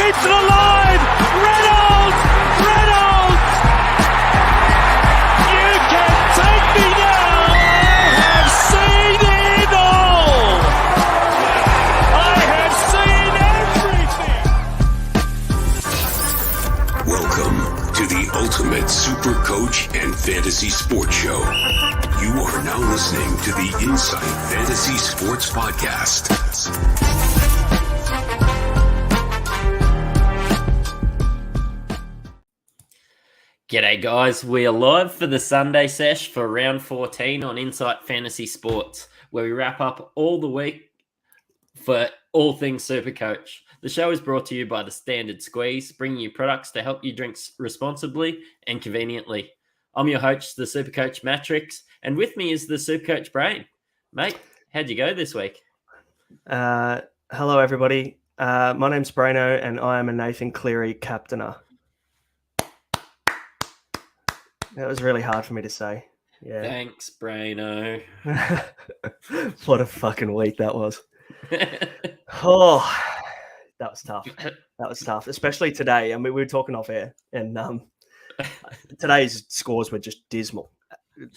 keeps it alive. Reynolds! You can take me now. I have seen it all. I have seen everything. Welcome to the ultimate Supercoach and Fantasy Sports Show. You are now listening to the Inside Fantasy Sports Podcast. G'day guys, we are live for the Sunday sesh for round 14 on Insight Fantasy Sports, where we wrap up all the week for all things Supercoach. The show is brought to you by the Standard Squeeze, bringing you products to help you drink responsibly and conveniently. I'm your host, the Supercoach Mattrix, and with me is the Supercoach Brain. Mate, how'd you go this week? Hello, everybody. My name's Braino, and I am a Nathan Cleary captainer. That was really hard for me to say. Yeah. Thanks, Braino. What a fucking week that was. Oh, that was tough. That was tough, especially today. I mean, we were talking off air, and today's scores were just dismal,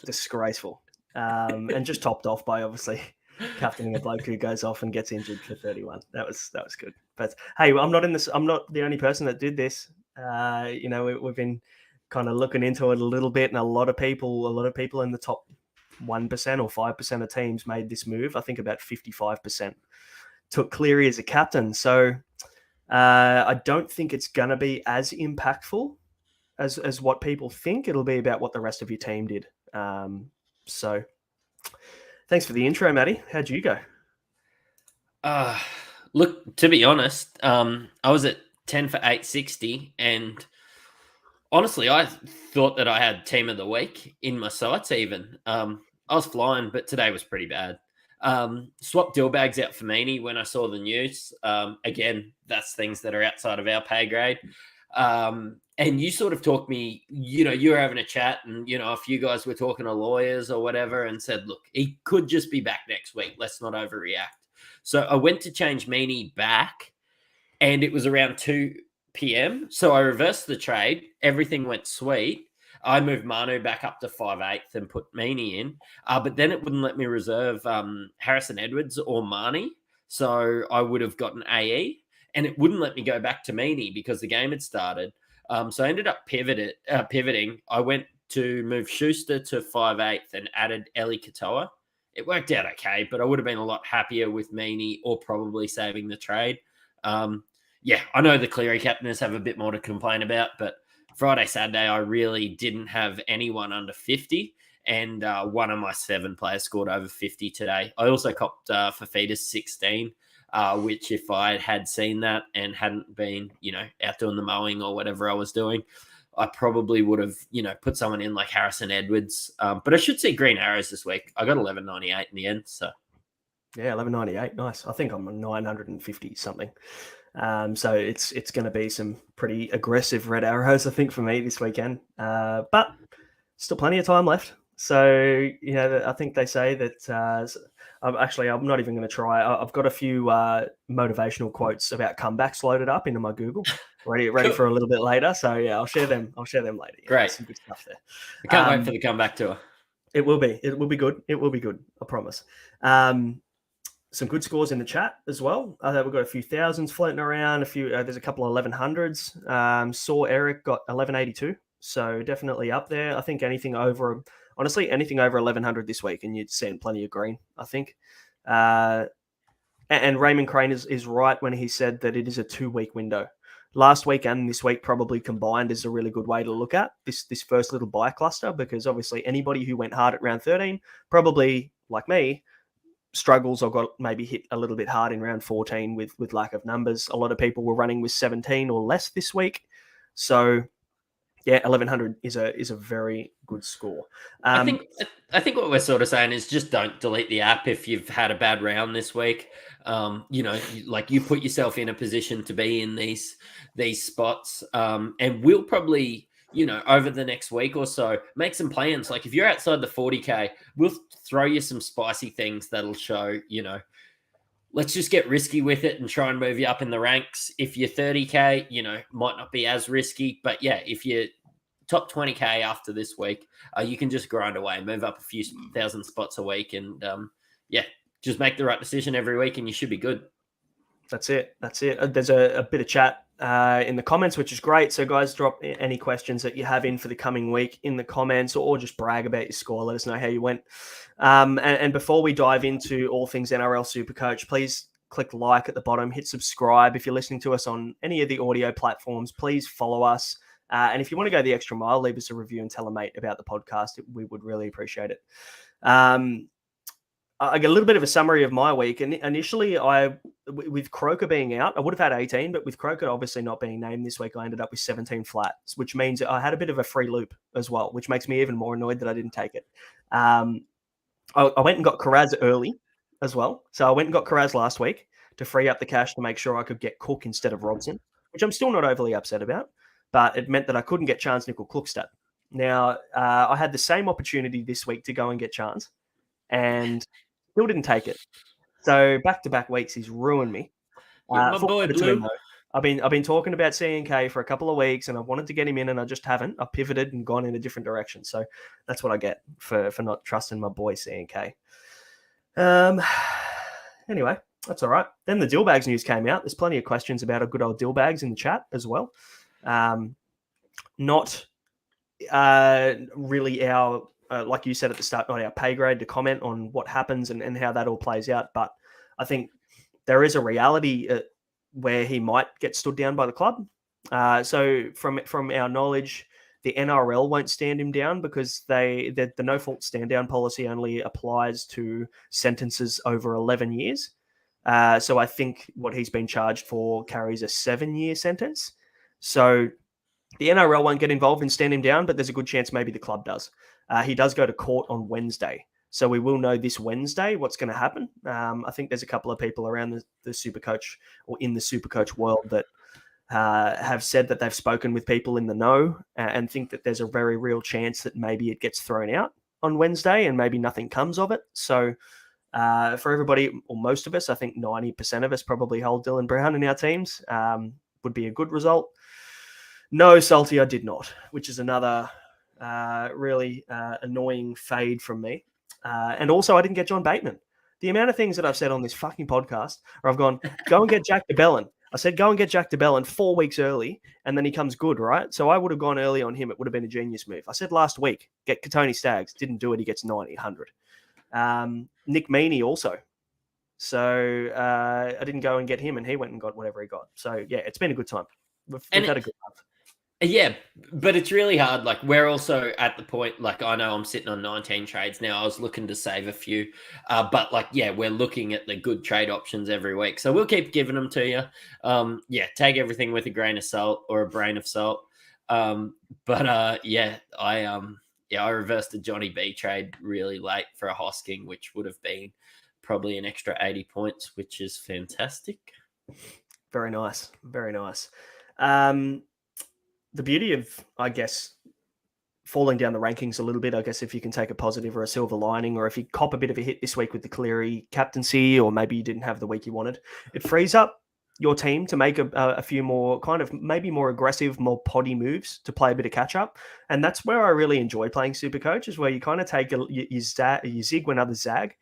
disgraceful, and just topped off by obviously captaining a bloke who goes off and gets injured for 31. That was good. But hey, I'm not the only person that did this. We've been kind of looking into it a little bit, and a lot of people in the top 1% or 5% of teams made this move. I think about 55% took Cleary as a captain. So I don't think it's going to be as impactful as what people think. It'll be about what the rest of your team did. So thanks for the intro, Matty. How'd you go? Look, to be honest, I was at 10 for 860, and honestly, I thought that I had team of the week in my sights even. I was flying, but today was pretty bad. Swapped Dillbags out for Meany when I saw the news. Again, that's things that are outside of our pay grade. And you sort of talked me, you were having a chat, and, a few guys were talking to lawyers or whatever and said, look, he could just be back next week. Let's not overreact. So I went to change Meany back, and it was around 2 p.m. So I reversed the trade. Everything went sweet. I moved Manu back up to 5/8 and put Meany in. But then it wouldn't let me reserve Harrison Edwards or Marnie. So I would have gotten AE, and it wouldn't let me go back to Meany because the game had started. So I ended up pivoting. I went to move Schuster to 5/8 and added Eli Katoa. It worked out okay, but I would have been a lot happier with Meany or probably saving the trade. Yeah, I know the Cleary captainers have a bit more to complain about, but Friday, Saturday, I really didn't have anyone under 50, and one of my 7 players scored over 50 today. I also copped Fafita's 16, which if I had seen that and hadn't been, out doing the mowing or whatever I was doing, I probably would have, put someone in like Harrison Edwards. But I should see green arrows this week. I got 1198 in the end, so. Yeah, 1198, nice. I think I'm on 950 something. So it's going to be some pretty aggressive red arrows, I think, for me this weekend. But still plenty of time left. So, I think they say that I'm not even going to try. I've got a few motivational quotes about comebacks loaded up into my Google, ready Cool. For a little bit later. So yeah, I'll share them later. Yeah, Great. some good stuff there. I can't wait for the comeback tour. It will be good. It will be good. I promise. Some good scores in the chat as well. We've got a few thousands floating around. There's a couple of 1100s. Saw Eric got 1182, so definitely up there. I think anything over 1100 this week, and you'd seen plenty of green, I think. And Raymond Crane is right when he said that it is a 2-week window. Last week and this week probably combined is a really good way to look at this first little buy cluster, because obviously anybody who went hard at round 13 probably, like me, struggles or got maybe hit a little bit hard in round 14 with lack of numbers. A lot of people were running with 17 or less this week. So yeah, 1100 is a very good score. I think what we're sort of saying is just don't delete the app if you've had a bad round this week. You put yourself in a position to be in these spots, and we'll probably, over the next week or so, make some plans. Like if you're outside the 40K, we'll throw you some spicy things that'll show, let's just get risky with it and try and move you up in the ranks. If you're 30K, might not be as risky, but yeah, if you're top 20K after this week, you can just grind away, move up a few thousand spots a week, and just make the right decision every week, and you should be good. That's it. There's a bit of chat in the comments, which is great. So guys, drop any questions that you have in for the coming week in the comments, or just brag about your score. Let us know how you went. And before we dive into all things NRL Supercoach, please click like at the bottom, hit subscribe. If you're listening to us on any of the audio platforms, please follow us. And if you want to go the extra mile, leave us a review and tell a mate about the podcast. We would really appreciate it. I get a little bit of a summary of my week. And initially, with Croker being out, I would have had 18, but with Croker obviously not being named this week, I ended up with 17 flats, which means I had a bit of a free loop as well, which makes me even more annoyed that I didn't take it. I went and got Carraz early as well. So I went and got Carraz last week to free up the cash to make sure I could get Cook instead of Robson, which I'm still not overly upset about, but it meant that I couldn't get Chance Nickel Klukstad. Now, I had the same opportunity this week to go and get Chance, and still didn't take it. So back-to-back weeks, he's ruined me. My boy Blue. I've been talking about C&K for a couple of weeks, and I wanted to get him in, and I just haven't. I've pivoted and gone in a different direction. So that's what I get for not trusting my boy C&K. Anyway, that's all right. Then the Dillbags news came out. There's plenty of questions about a good old Dillbags in the chat as well. Not really our, like you said at the start, not our pay grade to comment on what happens and how that all plays out. But I think there is a reality where he might get stood down by the club. So from our knowledge, the NRL won't stand him down because the no-fault stand-down policy only applies to sentences over 11 years. So I think what he's been charged for carries a 7-year sentence. So the NRL won't get involved and stand him down, but there's a good chance maybe the club does. He does go to court on Wednesday. So we will know this Wednesday what's going to happen. I think there's a couple of people around the Supercoach or in the Supercoach world that have said that they've spoken with people in the know and think that there's a very real chance that maybe it gets thrown out on Wednesday and maybe nothing comes of it. So for everybody, or most of us, I think 90% of us probably hold Dylan Brown in our teams. Would be a good result. No, Salty, I did not, which is another really annoying fade from me. And also, I didn't get John Bateman. The amount of things that I've said on this fucking podcast, where I've gone, go and get Jack DeBellin. I said, go and get Jack DeBellin 4 weeks early, and then he comes good, right? So I would have gone early on him. It would have been a genius move. I said last week, get Katoni Staggs. Didn't do it. He gets 90, 100. Nick Meaney also. So I didn't go and get him, and he went and got whatever he got. So, yeah, it's been a good time. We've had a good month. Yeah, but it's really hard. Like, we're also at the point, like, I know I'm sitting on 19 trades now. I was looking to save a few. But, like, yeah, we're looking at the good trade options every week. So we'll keep giving them to you. Take everything with a grain of salt or a brain of salt. I reversed a Johnny B trade really late for a Hosking, which would have been probably an extra 80 points, which is fantastic. Very nice. Very nice. The beauty of, I guess, falling down the rankings a little bit, I guess, if you can take a positive or a silver lining, or if you cop a bit of a hit this week with the Cleary captaincy, or maybe you didn't have the week you wanted, it frees up your team to make a few more kind of maybe more aggressive, more poddy moves to play a bit of catch up. And that's where I really enjoy playing Supercoach, is where you kind of take you zig when others zag.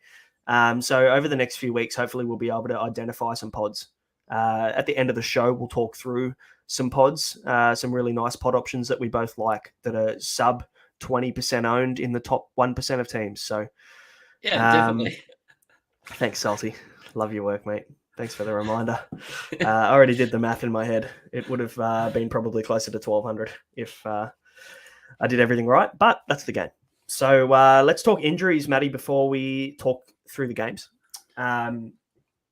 So over the next few weeks, hopefully we'll be able to identify some pods. At the end of the show, we'll talk through some pods, some really nice pod options that we both like that are sub 20% owned in the top 1% of teams. So, yeah, definitely. Thanks, Salty. Love your work, mate. Thanks for the reminder. I already did the math in my head. It would have been probably closer to 1,200 if I did everything right, but that's the game. So let's talk injuries, Matty, before we talk through the games.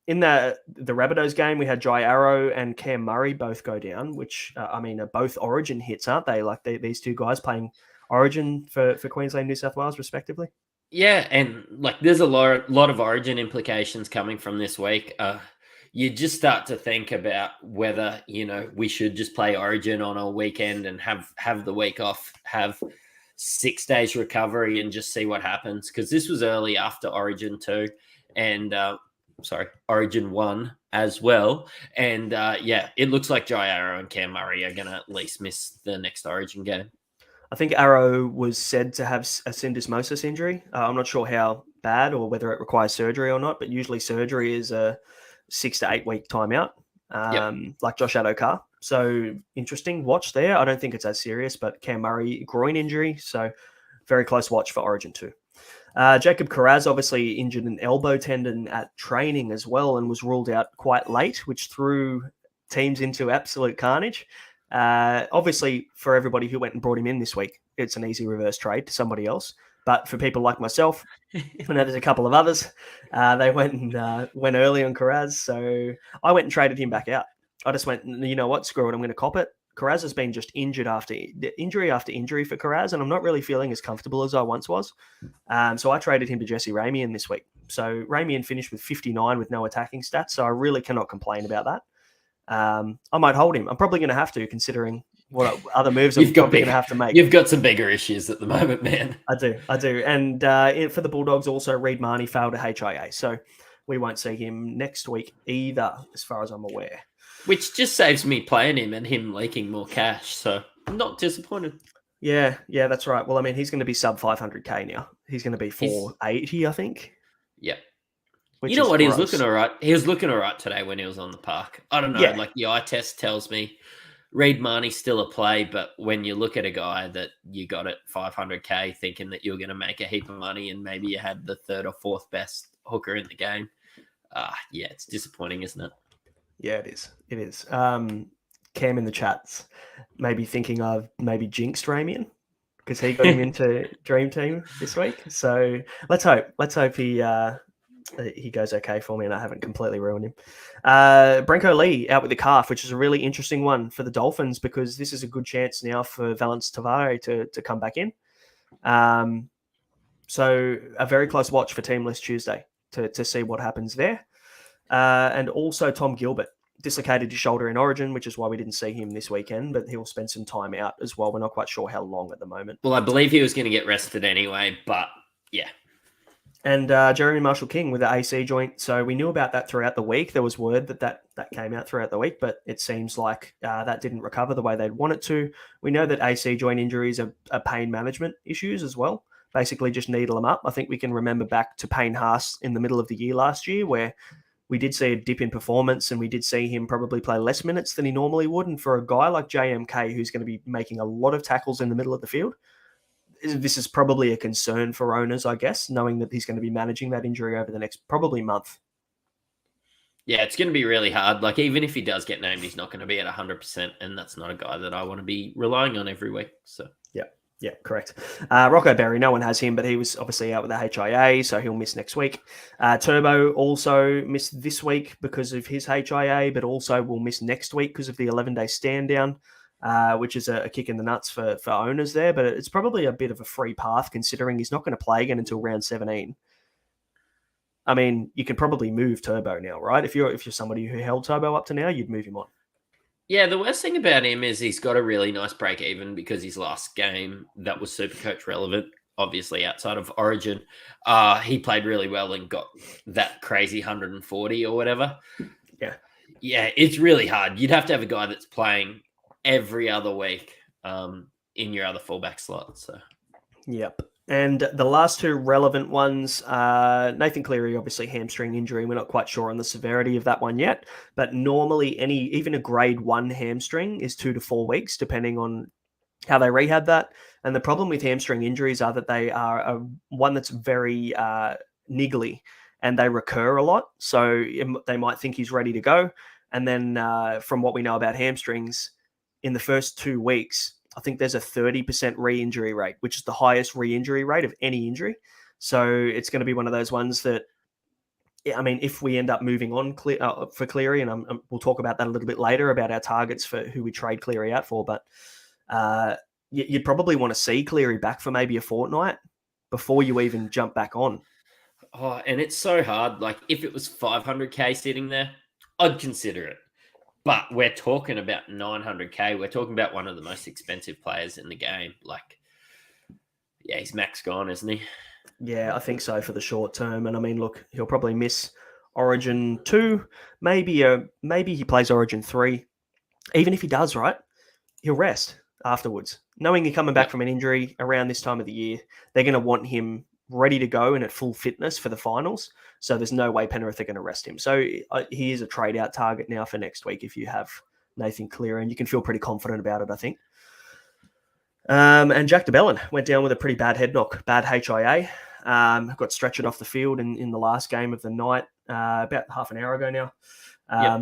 In the Rabbitohs game, we had Jai Arrow and Cam Murray both go down, which, are both Origin hits, aren't they? Like these two guys playing Origin for Queensland, New South Wales, respectively. Yeah, and like there's a lot of Origin implications coming from this week. You just start to think about whether, we should just play Origin on a weekend and have the week off, have 6 days recovery and just see what happens. Because this was early after Origin too. And Origin 1 as well. And it looks like Jai Arrow and Cam Murray are going to at least miss the next Origin game. I think Arrow was said to have a syndesmosis injury. I'm not sure how bad or whether it requires surgery or not, but usually surgery is a 6 to 8 week timeout, like Josh Adokar. So interesting watch there. I don't think it's as serious, but Cam Murray, groin injury. So very close watch for Origin 2. Jacob Carraz obviously injured an elbow tendon at training as well and was ruled out quite late, which threw teams into absolute carnage. Obviously, for everybody who went and brought him in this week, it's an easy reverse trade to somebody else. But for people like myself, I know there's a couple of others, they went early on Carraz. So I went and traded him back out. I just went, you know what, screw it, I'm going to cop it. Carraz has been just injury after injury for Carraz, and I'm not really feeling as comfortable as I once was. So I traded him to Jesse Ramian this week. So Ramian finished with 59 with no attacking stats, so I really cannot complain about that. I might hold him. I'm probably going to have to, considering what other moves I'm probably going to have to make. You've got some bigger issues at the moment, man. I do. And for the Bulldogs, also Reid Marnie failed a HIA, so we won't see him next week either, as far as I'm aware. Which just saves me playing him and him leaking more cash, so I'm not disappointed. Yeah, that's right. Well, I mean, he's going to be sub 500k now. He's going to be 480, I think. Yeah. You know what? Gross. He was looking all right. He was looking all right today when he was on the park. I don't know. Yeah. Like the eye test tells me Reid Marnie's still a play, but when you look at a guy that you got at 500k thinking that you're going to make a heap of money and maybe you had the third or fourth best hooker in the game, it's disappointing, isn't it? Yeah, it is. Cam in the chats maybe thinking I've maybe jinxed Ramian because he got him into Dream Team this week. So let's hope he goes okay for me and I haven't completely ruined him. Brenko Lee out with the calf, which is a really interesting one for the Dolphins because this is a good chance now for Valence Tavare to come back in. So a very close watch for Team List Tuesday to see what happens there. And also Tom Gilbert dislocated his shoulder in Origin, which is why we didn't see him this weekend, but he'll spend some time out as well. We're not quite sure how long at the moment. Well, I believe he was going to get rested anyway, but yeah. And Jeremy Marshall-King with the AC joint. So we knew about that throughout the week. There was word that came out throughout the week, but it seems like that didn't recover the way they'd want it to. We know that AC joint injuries are pain management issues as well. Basically just needle them up. I think we can remember back to Payne Haas in the middle of the year last year where we did see a dip in performance and we did see him probably play less minutes than he normally would. And for a guy like JMK, who's going to be making a lot of tackles in the middle of the field, this is probably a concern for owners, I guess, knowing that he's going to be managing that injury over the next probably month. Yeah, it's going to be really hard. Like, even if he does get named, he's not going to be at 100%. And that's not a guy that I want to be relying on every week. So, Yeah, correct. Rocco Berry, no one has him, but he was obviously out with the HIA, so he'll miss next week. Turbo also missed this week because of his HIA, but also will miss next week because of the 11-day stand down, which is a kick in the nuts for owners there. But it's probably a bit of a free path considering he's not going to play again until round 17. I mean, you can probably move Turbo now, right? If you're somebody who held Turbo up to now, you'd move him on. Yeah, the worst thing about him is he's got a really nice break even because his last game that was Supercoach relevant, obviously outside of Origin, he played really well and got that crazy 140 or whatever. Yeah, it's really hard. You'd have to have a guy that's playing every other week in your other fullback slot. So, yep. And the last two relevant ones, Nathan Cleary, obviously hamstring injury. We're not quite sure on the severity of that one yet, but normally even a grade 1 hamstring is 2 to 4 weeks, depending on how they rehab that. And the problem with hamstring injuries are that they are one that's very niggly and they recur a lot. So they might think he's ready to go. And then from what we know about hamstrings, in the first 2 weeks, I think there's a 30% re-injury rate, which is the highest re-injury rate of any injury. So it's going to be one of those ones that, I mean, if we end up moving on for Cleary, and we'll talk about that a little bit later about our targets for who we trade Cleary out for, but you'd probably want to see Cleary back for maybe a fortnight before you even jump back on. Oh, and it's so hard. Like, if it was 500k sitting there, I'd consider it. But we're talking about 900k. We're talking about one of the most expensive players in the game. Like, yeah, he's max gone, isn't he? Yeah, I think so for the short term. And I mean, look, he'll probably miss Origin 2, maybe he plays Origin 3. Even if he does, right, he'll rest afterwards. Knowing he's coming back from an injury around this time of the year, they're going to want him ready to go and at full fitness for the finals. So there's no way Penrith are going to rest him. So he is a trade-out target now for next week if you have Nathan Clear, and you can feel pretty confident about it, I think. And Jack DeBellin went down with a pretty bad head knock, bad HIA. Got stretchered off the field in the last game of the night, about half an hour ago now.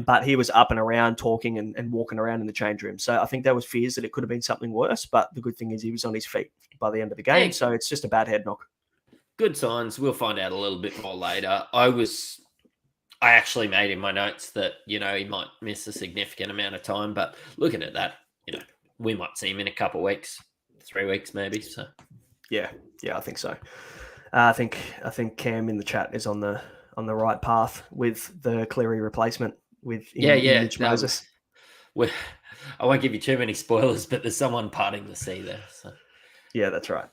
But he was up and around talking and walking around in the change room. So I think there was fears that it could have been something worse. But the good thing is he was on his feet by the end of the game. So it's just a bad head knock. Good signs. We'll find out a little bit more later. I actually made in my notes that, he might miss a significant amount of time. But looking at that, we might see him in a couple of weeks, 3 weeks maybe. So yeah, I think so. I think Cam in the chat is on the right path with the Cleary replacement with Mitch Moses. I won't give you too many spoilers, but there's someone parting the sea there. So. Yeah, that's right.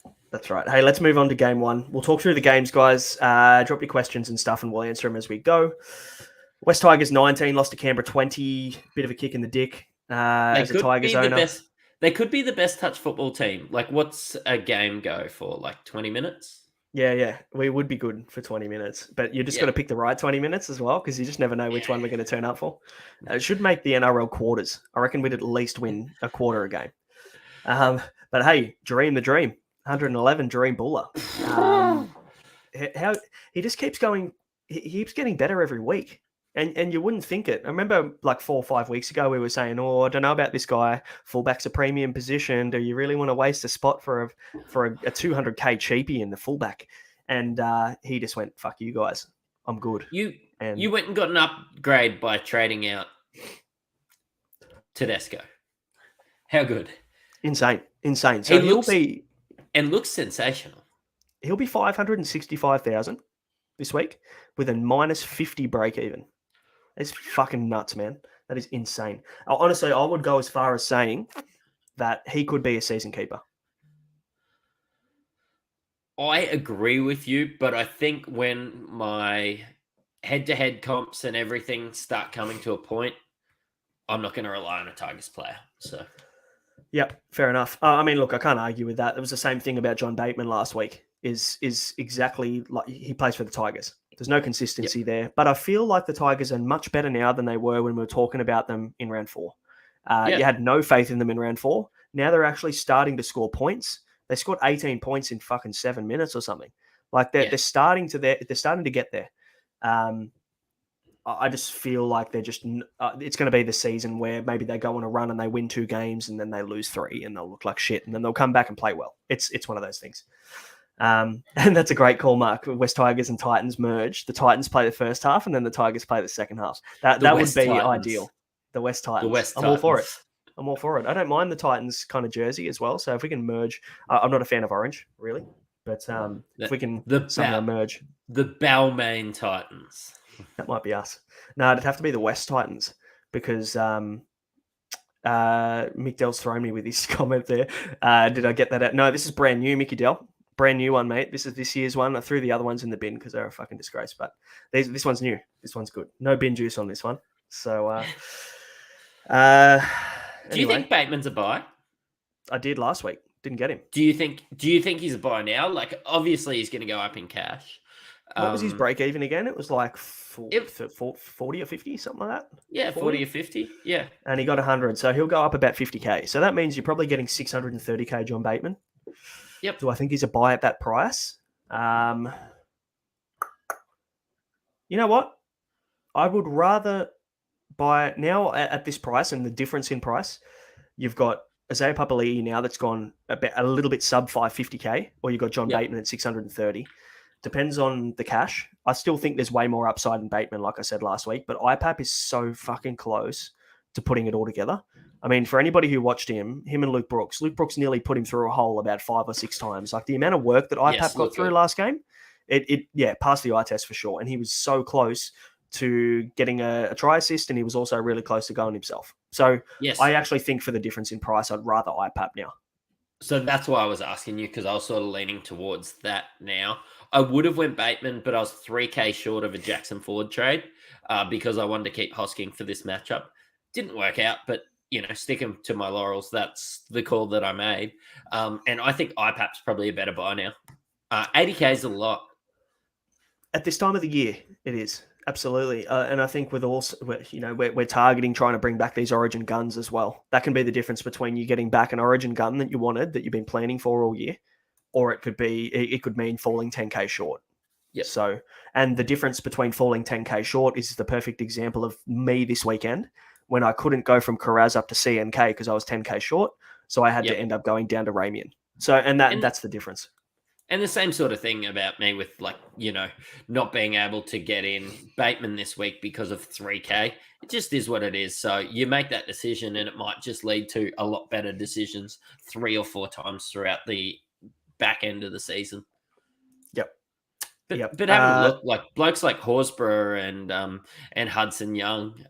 Hey, let's move on to game one. We'll talk through the games, guys. Drop your questions and stuff, and we'll answer them as we go. West Tigers 19, lost to Canberra 20. Bit of a kick in the dick as a Tigers owner. They could be the best touch football team. Like, what's a game go for? Like 20 minutes? Yeah. We would be good for 20 minutes, but you just got to pick the right 20 minutes as well, because you just never know which one we're going to turn up for. It should make the NRL quarters. I reckon we'd at least win a quarter a game. But hey, dream the dream. 111 Dream Buller. How he just keeps going. He keeps getting better every week. And you wouldn't think it. I remember like 4 or 5 weeks ago, we were saying, I don't know about this guy. Fullback's a premium position. Do you really want to waste a spot for a 200K cheapie in the fullback? And he just went, fuck you guys. I'm good. You went and got an upgrade by trading out Tedesco. How good? Insane. So looks sensational. He'll be 565,000 this week with a minus 50 break even. It's fucking nuts, man. That is insane. Honestly, I would go as far as saying that he could be a season keeper. I agree with you, but I think when my head-to-head comps and everything start coming to a point, I'm not going to rely on a Tigers player. So, yep, fair enough. I mean, look, I can't argue with that. It was the same thing about John Bateman last week. Is exactly like he plays for the Tigers. There's no consistency there, but I feel like the Tigers are much better now than they were when we were talking about them in round 4. You had no faith in them in round 4. Now they're actually starting to score points. They scored 18 points in fucking 7 minutes or something. Like they're starting to get there. I just feel like they're just it's going to be the season where maybe they go on a run and they win 2 games and then they lose 3 and they'll look like shit and then they'll come back and play well. It's one of those things. And that's a great call, Mark. West Tigers and Titans merge. The Titans play the first half and then the Tigers play the second half. That would be ideal. The West Titans. I'm all for it. I don't mind the Titans kind of jersey as well. So if we can merge, I'm not a fan of orange, really. But if we can somehow merge. The Balmain Titans. That might be us. No, it'd have to be the West Titans because Mick Dell's thrown me with his comment there. Did I get that out? No, this is brand new, Mickey Dell. Brand new one, mate. This is this year's one. I threw the other ones in the bin because they're a fucking disgrace. But this one's new. This one's good. No bin juice on this one. So, do you think Bateman's a buy? I did last week. Didn't get him. Do you think he's a buy now? Like, obviously, he's going to go up in cash. What was his break even again? It was like 40 or 50, something like that. Yeah, 40 or 50. Yeah. And he got 100. So he'll go up about 50K. So that means you're probably getting 630K John Bateman. Yep. Do I think he's a buy at that price? You know what? I would rather buy now at this price and the difference in price. You've got Isaiah Papali'i now that's gone a little bit sub 550K, or you've got John Bateman at 630. Depends on the cash. I still think there's way more upside in Bateman, like I said last week, but IPAP is so fucking close to putting it all together. I mean, for anybody who watched him and Luke Brooks nearly put him through a hole about 5 or 6 times. Like the amount of work that IPAP got through last game, it passed the eye test for sure. And he was so close to getting a try assist, and he was also really close to going himself. So I actually think for the difference in price, I'd rather IPAP now. So that's why I was asking you, because I was sort of leaning towards that now. I would have went Bateman, but I was 3K short of a Jackson Ford trade. because I wanted to keep Hosking for this matchup. Didn't work out, but sticking to my laurels, that's the call that I made. And I think IPAP's probably a better buy now. 80K is a lot. At this time of the year, it is. Absolutely. And I think with also, we're targeting trying to bring back these Origin guns as well. That can be the difference between you getting back an Origin gun that you wanted, that you've been planning for all year, or it could mean falling 10K short. Yep. So, and the difference between falling 10K short is the perfect example of me this weekend when I couldn't go from Karaz up to CNK because I was 10K short. So I had to end up going down to Ramian. So, and that's the difference. And the same sort of thing about me with not being able to get in Bateman this week because of 3K. It just is what it is. So you make that decision and it might just lead to a lot better decisions 3 or 4 times throughout the back end of the season. Yep. But having a look, like blokes like Horsburgh and Hudson Young,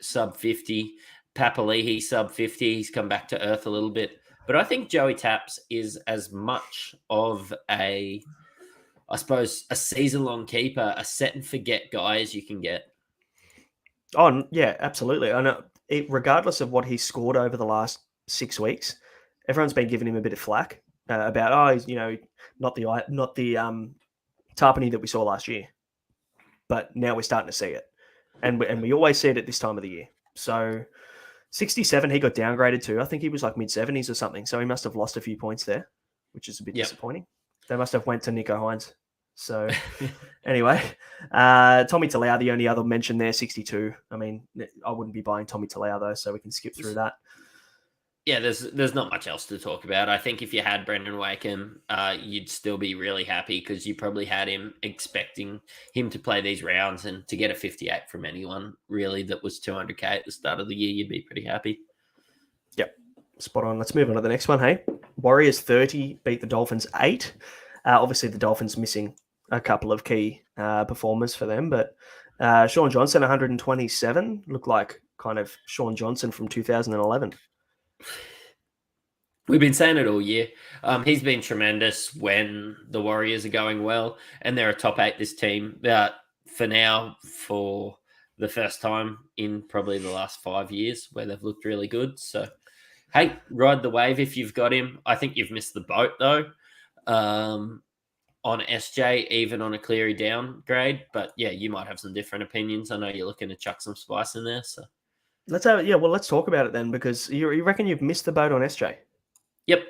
sub 50, Papali'i sub 50, he's come back to earth a little bit. But I think Joey Taps is as much of a season-long keeper, a set-and-forget guy as you can get. Oh, yeah, absolutely. I know. Regardless of what he's scored over the last 6 weeks, everyone's been giving him a bit of flack about, he's, not the Tarpany that we saw last year. But now we're starting to see it. And we always see it at this time of the year. So 67, he got downgraded to. I think he was like mid-70s or something. So he must have lost a few points there, which is a bit disappointing. They must have went to Nico Hines. So anyway, Tommy Talau, the only other mention there, 62. I mean, I wouldn't be buying Tommy Talau though, so we can skip through that. Yeah, there's not much else to talk about. I think if you had Brendan Wakeham, you'd still be really happy because you probably had him expecting him to play these rounds, and to get a 58 from anyone really that was 200K at the start of the year, you'd be pretty happy. Yep, spot on. Let's move on to the next one. Hey, Warriors 30 beat the Dolphins 8. Obviously, the Dolphins missing a couple of key performers for them, but Sean Johnson 127 looked like kind of Sean Johnson from 2011. We've been saying it all year. He's been tremendous when the Warriors are going well, and they're a top 8 this team. For now, for the first time in probably the last 5 years, where they've looked really good. So, hey, ride the wave if you've got him. I think you've missed the boat though. On SJ, even on a Cleary downgrade, but yeah, you might have some different opinions. I know you're looking to chuck some spice in there, so. Let's talk about it then, because you reckon you've missed the boat on SJ? Yep.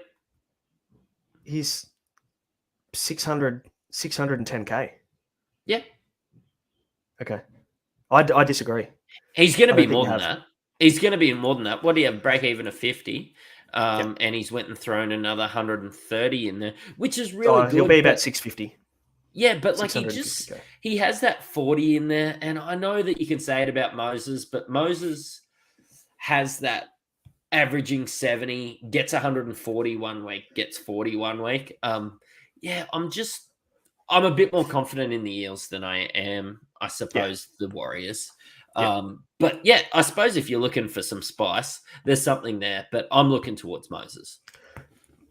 He's 610K. Yeah. Okay. I disagree. He's going to be more than that. He's going to be more than that. What do you have? Break even of 50. And he's went and thrown another 130 in there, which is really good. He'll be about 650. Yeah, but like he has that 40 in there. And I know that you can say it about Moses, but Moses has that averaging 70, gets 140 1 week, gets 40 1 week. I'm a bit more confident in the Eels than I am, I suppose, the Warriors. But yeah, I suppose if you're looking for some spice, there's something there, but I'm looking towards Moses.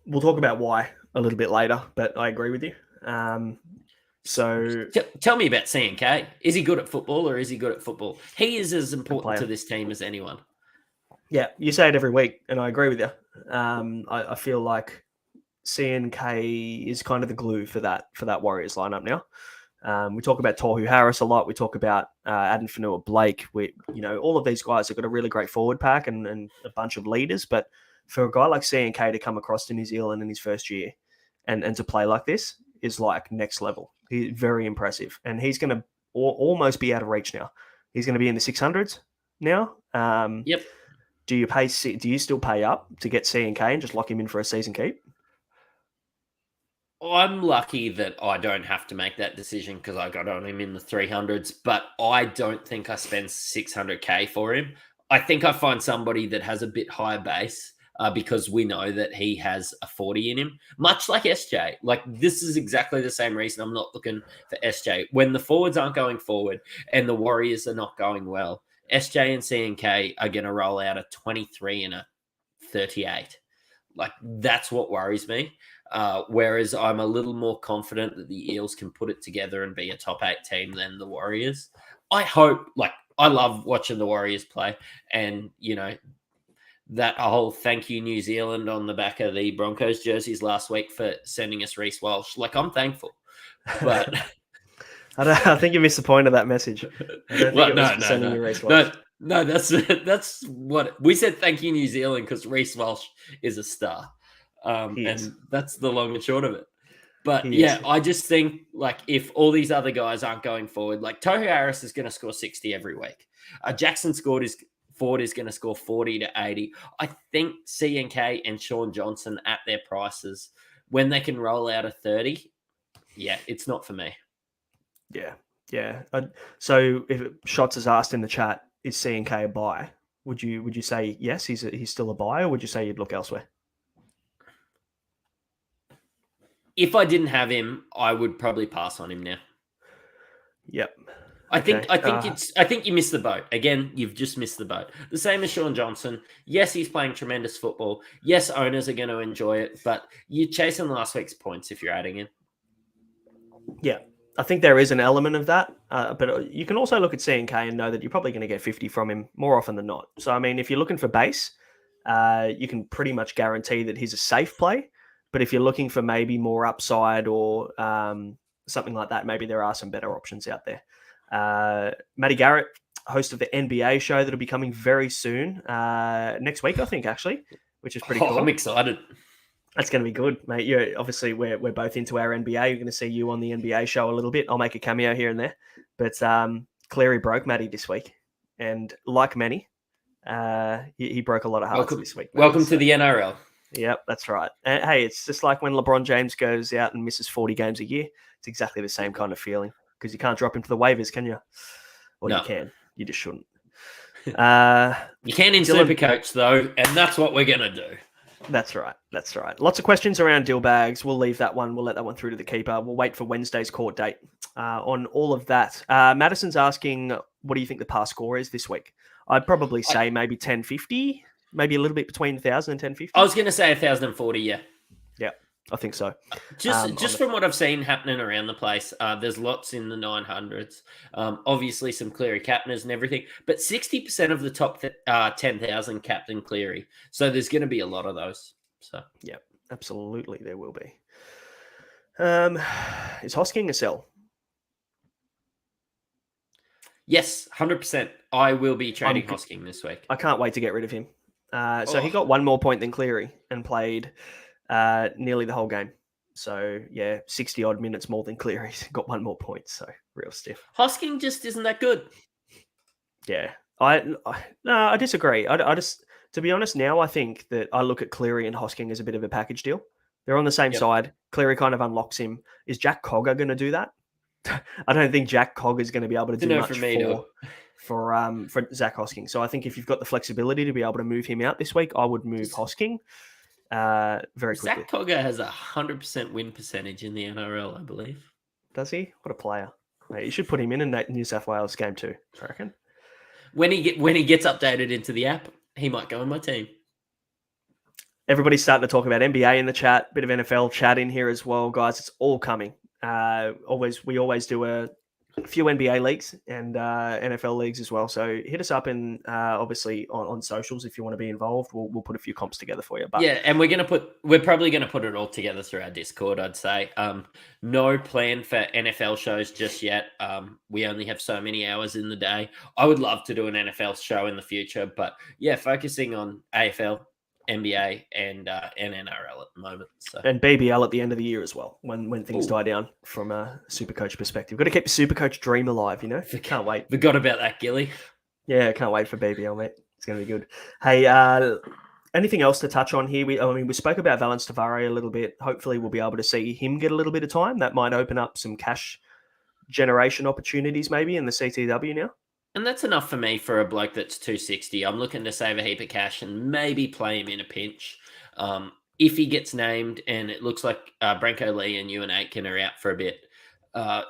We'll talk about why a little bit later, but I agree with you. So tell me about CNK. Is he good at football or is he good at football? He is as important to this team as anyone. Yeah, you say it every week, and I agree with you. I feel like CNK is kind of the glue for that Warriors lineup now. We talk about Tohu Harris a lot. We talk about Adam Fanua Blake. All of these guys have got a really great forward pack and a bunch of leaders. But for a guy like CNK to come across to New Zealand in his first year and to play like this is like next level. He's very impressive. And he's going to almost be out of reach now. He's going to be in the 600s now. Yep. Do you still pay up to get CNK and just lock him in for a season keep? I'm lucky that I don't have to make that decision because I got on him in the 300s, but I don't think I spend 600K for him. I think I find somebody that has a bit higher base because we know that he has a 40 in him, much like SJ. Like, this is exactly the same reason I'm not looking for SJ. When the forwards aren't going forward and the Warriors are not going well, SJ and CNK are going to roll out a 23 and a 38. Like, that's what worries me. Whereas I'm a little more confident that the Eels can put it together and be a top 8 team than the Warriors. I hope, like, I love watching the Warriors play, and that whole thank you New Zealand on the back of the Broncos jerseys last week for sending us Reece Walsh. Like, I'm thankful, but I think you missed the point of that message. I don't think it was sending you Reece Walsh. No, that's what we said. Thank you, New Zealand, because Reece Walsh is a star, and that's the long and short of it. But I just think, like, if all these other guys aren't going forward, like Tohu Harris is going to score 60 every week. Jackson Ford is going to score 40 to 80. I think C&K and Sean Johnson at their prices, when they can roll out a 30, it's not for me. Yeah. So if Shots is asked in the chat, is C&K a buy? Would you say yes, he's still a buy, or would you say you'd look elsewhere? If I didn't have him, I would probably pass on him now. Yep. I think you missed the boat. Again, you've just missed the boat. The same as Sean Johnson. Yes, he's playing tremendous football. Yes, owners are going to enjoy it, but you're chasing last week's points if you're adding him. Yeah. I think there is an element of that, but you can also look at C&K and know that you're probably going to get 50 from him more often than not. So, I mean, if you're looking for base, you can pretty much guarantee that he's a safe play. But if you're looking for maybe more upside or something like that, maybe there are some better options out there. Matty Garrett, host of the NBA show that'll be coming very soon, next week, I think, actually, which is pretty cool. I'm excited. That's going to be good, mate. Obviously, we're both into our NBA. You're going to see you on the NBA show a little bit. I'll make a cameo here and there. But Cleary broke Matty this week. And like many, he broke a lot of hearts this week. Welcome to the NRL. Yep, that's right. And, hey, it's just like when LeBron James goes out and misses 40 games a year. It's exactly the same kind of feeling because you can't drop him to the waivers, can you? Well, no. You can. You just shouldn't. You can in Supercoach, though, and that's what we're going to do. That's right. Lots of questions around deal bags. We'll leave that one. We'll let that one through to the keeper. We'll wait for Wednesday's court date on all of that. Madison's asking, what do you think the pass score is this week? I'd probably say maybe 1050, maybe a little bit between 1,000 and 1050. I was going to say 1,040, yeah. Yeah, I think so. Just from what I've seen happening around the place, there's lots in the 900s. Obviously, some Cleary captainers and everything, but 60% of the top 10,000 captain Cleary. So there's going to be a lot of those. So yeah, absolutely, there will be. Is Hosking a sell? Yes, 100%. I will be trading Hosking this week. I can't wait to get rid of him. So he got one more point than Cleary and played nearly the whole game. So, 60 odd minutes more than Cleary. Got one more point. So, real stiff. Hosking just isn't that good. Yeah. I disagree. I just, to be honest, now I think that I look at Cleary and Hosking as a bit of a package deal. They're on the same side. Cleary kind of unlocks him. Is Jack Cogger going to do that? I don't think Jack Cogger is going to be able to do much for Zach Hosking. So I think if you've got the flexibility to be able to move him out this week, I would move Hosking very quickly. Zach Cogger has 100% win percentage in the NRL, I believe. Does he? What a player! Mate, you should put him in that New South Wales game too. I reckon. When he gets updated into the app, he might go in my team. Everybody's starting to talk about NBA in the chat. Bit of NFL chat in here as well, guys. It's all coming. We always do a few NBA leagues and NFL leagues as well. So hit us up and obviously on socials if you want to be involved. We'll put a few comps together for you. But and we're probably gonna put it all together through our Discord. I'd say no plan for NFL shows just yet. We only have so many hours in the day. I would love to do an NFL show in the future, but focusing on AFL, NBA and NRL at the moment. So. And BBL at the end of the year as well, when things die down from a Supercoach perspective. Got to keep the Supercoach dream alive, Can't wait. Forgot about that, Gilly. Yeah, can't wait for BBL, mate. It's going to be good. Hey, anything else to touch on here? We spoke about Valence Tavare a little bit. Hopefully we'll be able to see him get a little bit of time. That might open up some cash generation opportunities maybe in the CTW now. And that's enough for me for a bloke that's 260. I'm looking to save a heap of cash and maybe play him in a pinch. If he gets named and it looks like Branko Lee and Ewan Aitken are out for a bit, I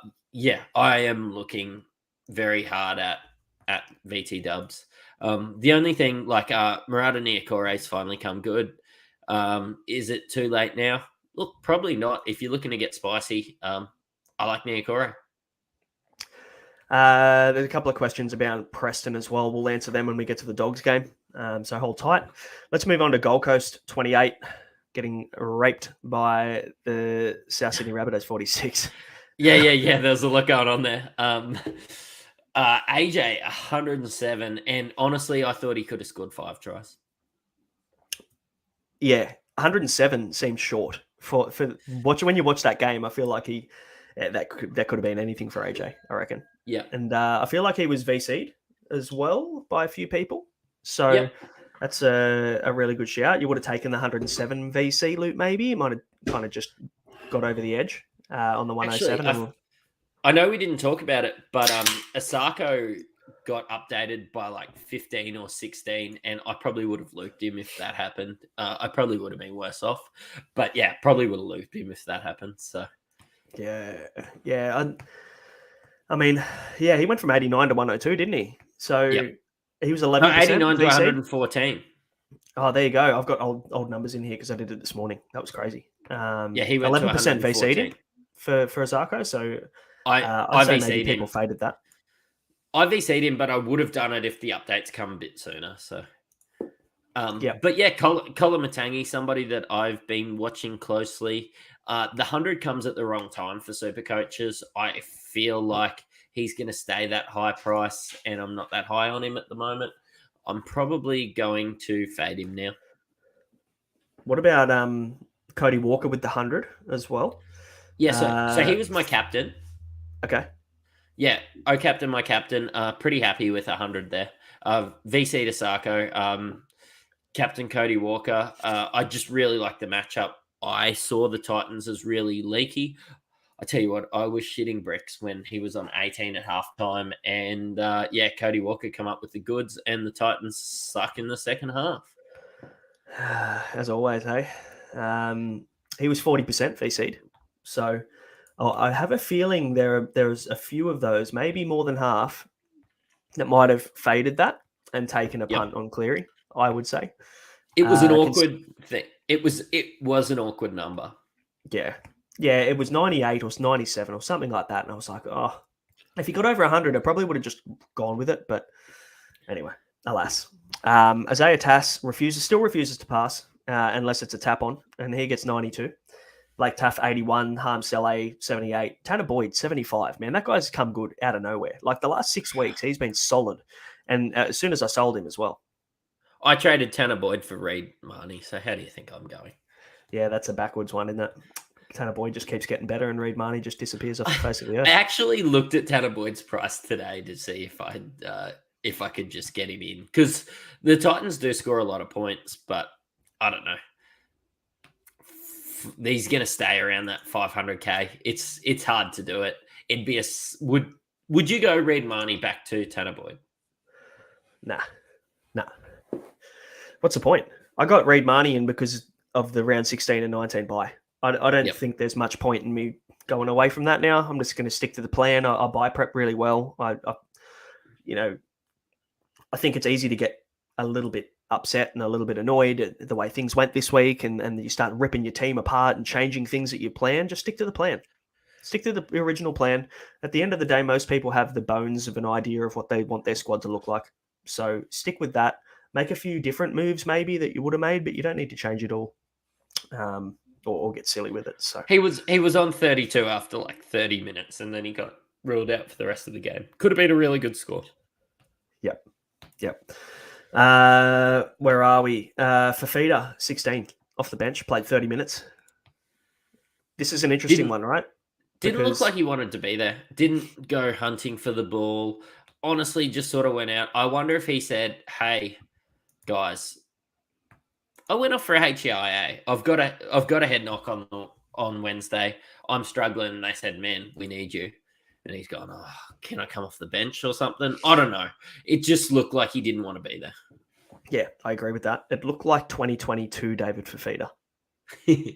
am looking very hard at VT dubs. The only thing, Murata Niokore's finally come good. Is it too late now? Look, probably not. If you're looking to get spicy, I like Niokore. There's a couple of questions about Preston as well. We'll answer them when we get to the Dogs game. So hold tight. Let's move on to Gold Coast 28, getting raped by the South Sydney Rabbitohs 46. Yeah. There's a lot going on there. AJ 107, and honestly, I thought he could have scored 5 tries. Yeah, 107 seems short for when you watch that game. I feel like that could have been anything for AJ. I reckon. Yeah, and I feel like he was VC'd as well by a few people. So that's a really good shout. You would have taken the 107 VC loot, maybe. You might have kind of just got over the edge on the 107. Actually, I know we didn't talk about it, but Asako got updated by like 15 or 16, and I probably would have looped him if that happened. I probably would have been worse off, but yeah, probably would have looped him if that happened. So yeah. I mean, yeah, he went from 89 to 102, didn't he? So he was 11%. 89 to VC. 114. Oh, there you go. I've got old numbers in here because I did it this morning. That was crazy. He went 11% to VC'd for Asako. So I say VC'd maybe him. people faded that. I VC'd him, but I would have done it if the updates come a bit sooner. So, But yeah, Colin Matangi, somebody that I've been watching closely. The 100 comes at the wrong time for super coaches. I feel like he's going to stay that high price, and I'm not that high on him at the moment. I'm probably going to fade him now. What about Cody Walker with the 100 as well? Yeah, so he was my captain. Okay. Yeah, captain, my captain. Pretty happy with 100 there. VC to Sarko, Captain Cody Walker. I just really like the matchup. I saw the Titans as really leaky. I tell you what, I was shitting bricks when he was on 18 at halftime. And Cody Walker come up with the goods, and the Titans suck in the second half. As always, hey? He was 40% VC'd. So I have a feeling there's a few of those, maybe more than half, that might have faded that and taken a punt on Cleary, I would say. It was an awkward thing. It was an awkward number. Yeah. Yeah, it was 98 or 97 or something like that. And I was like, oh, if he got over 100, I probably would have just gone with it. But anyway, alas. Isaiah Tass still refuses to pass unless it's a tap on, and he gets 92. Blake Taff, 81. Harm Saleh, 78. Tanner Boyd, 75. Man, that guy's come good out of nowhere. Like the last 6 weeks, he's been solid. And as soon as I sold him as well. I traded Tanner Boyd for Reed Marnie. So how do you think I'm going? Yeah, that's a backwards one, isn't it? Tanner Boyd just keeps getting better, and Reed Marnie just disappears off the face of the earth. I actually looked at Tanner Boyd's price today to see if I could just get him in, because the Titans do score a lot of points, but I don't know. He's going to stay around that 500K. It's hard to do it. It'd be would you go Reed Marnie back to Tanner Boyd? Nah. What's the point? I got Reed Marnie in because of the round 16 and 19 bye. I don't think there's much point in me going away from that now. I'm just going to stick to the plan. I buy prep really well. I think it's easy to get a little bit upset and a little bit annoyed at the way things went this week, and you start ripping your team apart and changing things that you plan. Just stick to the plan. Stick to the original plan. At the end of the day, most people have the bones of an idea of what they want their squad to look like. So stick with that. Make a few different moves maybe that you would have made, but you don't need to change it all. Or get silly with it. So he was on 32 after like 30 minutes, and then he got ruled out for the rest of the game. Could have been a really good score. Yep. Where are we? Fafita, 16, off the bench, played 30 minutes. This is an interesting one, right? Didn't look like he wanted to be there. Didn't go hunting for the ball. Honestly, just sort of went out. I wonder if he said, "Hey, guys, I went off for a HIA. I've got a head knock on Wednesday. I'm struggling." And they said, "Man, we need you." And he's gone, "Oh, can I come off the bench or something?" I don't know. It just looked like he didn't want to be there. Yeah, I agree with that. It looked like 2022 David Fafita.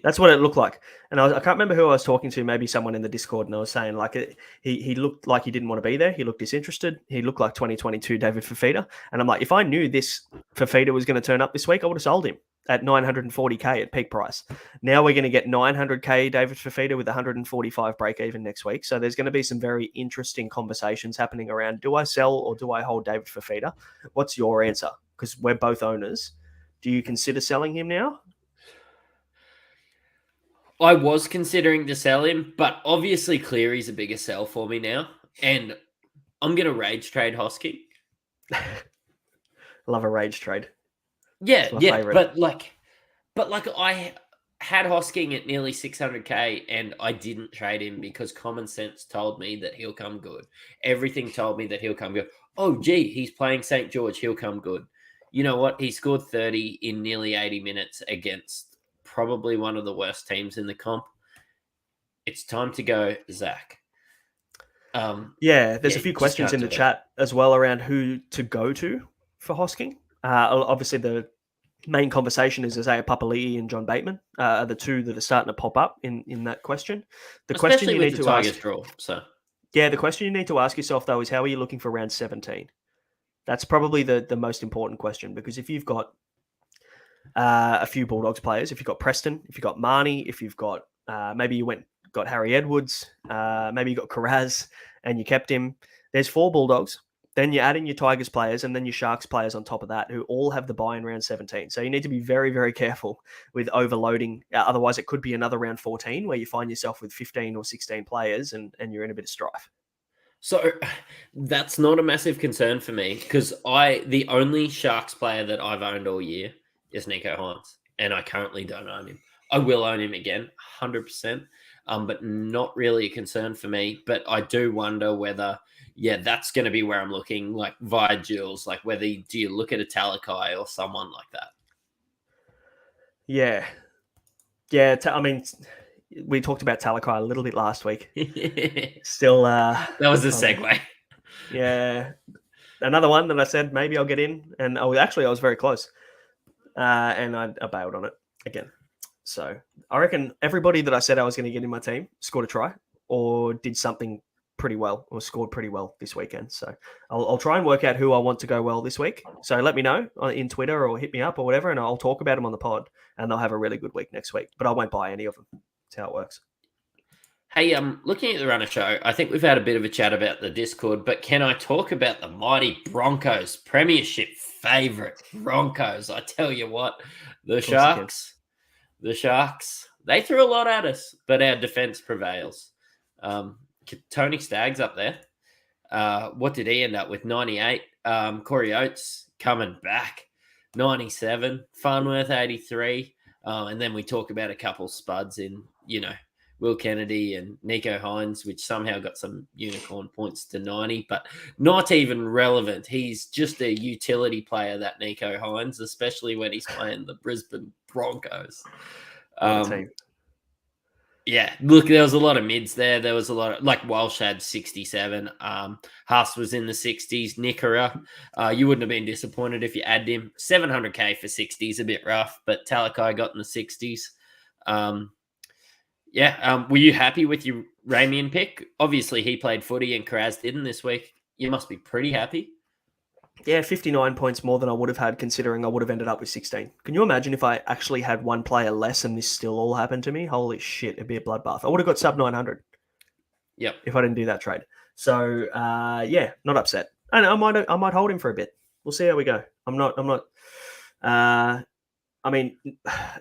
That's what it looked like. And I can't remember who I was talking to, maybe someone in the Discord, and I was saying like he looked like he didn't want to be there. He looked disinterested. He looked like 2022 David Fafita. And I'm like, if I knew this Fafita was going to turn up this week, I would have sold him. at 940K at peak price. Now we're going to get 900K David Fafita with 145 break even next week. So there's going to be some very interesting conversations happening around, do I sell or do I hold David Fafita? What's your answer? Because we're both owners. Do you consider selling him now? I was considering to sell him, but obviously Cleary's a bigger sell for me now. And I'm going to rage trade Hosking. Love a rage trade. Yeah, favorite. but I had Hosking at nearly 600K and I didn't trade him because common sense told me that he'll come good. Everything told me that he'll come good. Oh, gee, he's playing St. George. He'll come good. You know what? He scored 30 in nearly 80 minutes against probably one of the worst teams in the comp. It's time to go, Zach. There's a few questions in the chat as well around who to go to for Hosking. Obviously, the main conversation is Isaiah Papali'i and John Bateman are the two that are starting to pop up in that question. The Especially question you with need the to Tigers ask, draw. So the question you need to ask yourself though is how are you looking for round 17? That's probably the most important question, because if you've got a few Bulldogs players, if you've got Preston, if you've got Marnie, if you've got maybe you got Harry Edwards, maybe you got Carraz and you kept him. There's 4 Bulldogs. Then you add in your Tigers players and then your Sharks players on top of that, who all have the buy in round 17. So you need to be very, very careful with overloading. Otherwise, it could be another round 14 where you find yourself with 15 or 16 players and you're in a bit of strife. So that's not a massive concern for me because the only Sharks player that I've owned all year is Nico Hines, and I currently don't own him. I will own him again, 100%, but not really a concern for me. But I do wonder whether, that's going to be where I'm looking, like via Jules, like whether do you look at a Talakai or someone like that? Yeah. I mean, we talked about Talakai a little bit last week. Still, that was a segue. Yeah. Another one that I said maybe I'll get in, and I was very close. And I bailed on it again. So I reckon everybody that I said I was going to get in my team scored a try or did something pretty well or scored pretty well this weekend. So I'll try and work out who I want to go well this week. So let me know in Twitter or hit me up or whatever, and I'll talk about them on the pod, and they'll have a really good week next week. But I won't buy any of them. That's how it works. Hey, looking at the runner show, I think we've had a bit of a chat about the Discord, but can I talk about the mighty Broncos, Premiership favourite Broncos? I tell you what, the Sharks, they threw a lot at us, but our defence prevails. Tony Stagg's up there. What did he end up with? 98. Corey Oates coming back, 97. Farnworth, 83. And then we talk about a couple spuds in, Will Kennedy and Nico Hines, which somehow got some unicorn points to 90, but not even relevant. He's just a utility player, that Nico Hines, especially when he's playing the Brisbane Broncos. Yeah, look, there was a lot of mids there. There was a lot of, like, Walsh had 67. Haas was in the 60s. Nickera, you wouldn't have been disappointed if you added him. 700K for 60 is a bit rough, but Talakai got in the 60s. Were you happy with your Ramian pick? Obviously, he played footy and Carraz didn't this week. You must be pretty happy. Yeah, 59 points more than I would have had, considering I would have ended up with 16. Can you imagine if I actually had one player less and this still all happened to me? Holy shit, it'd be a bloodbath. I would have got sub 900. Yep. If I didn't do that trade. So, not upset. And I might hold him for a bit. We'll see how we go.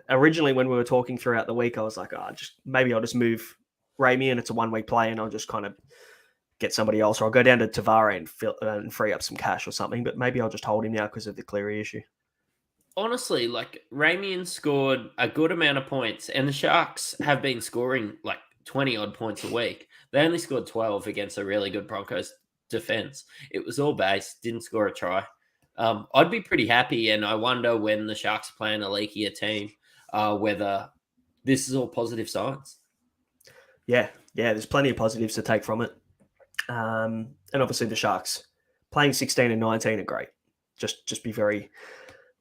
Originally when we were talking throughout the week, I was like, maybe I'll just move Rami and it's a 1 week play and I'll just kind of get somebody else, or I'll go down to Tavare and free up some cash or something. But maybe I'll just hold him now because of the Cleary issue. Honestly, like, Ramian scored a good amount of points, and the Sharks have been scoring like 20 odd points a week. They only scored 12 against a really good Broncos defense. It was all base, didn't score a try. I'd be pretty happy, and I wonder when the Sharks are playing a leakier team, whether this is all positive signs. Yeah, there's plenty of positives to take from it. And obviously the Sharks playing 16 and 19 are great. Just be very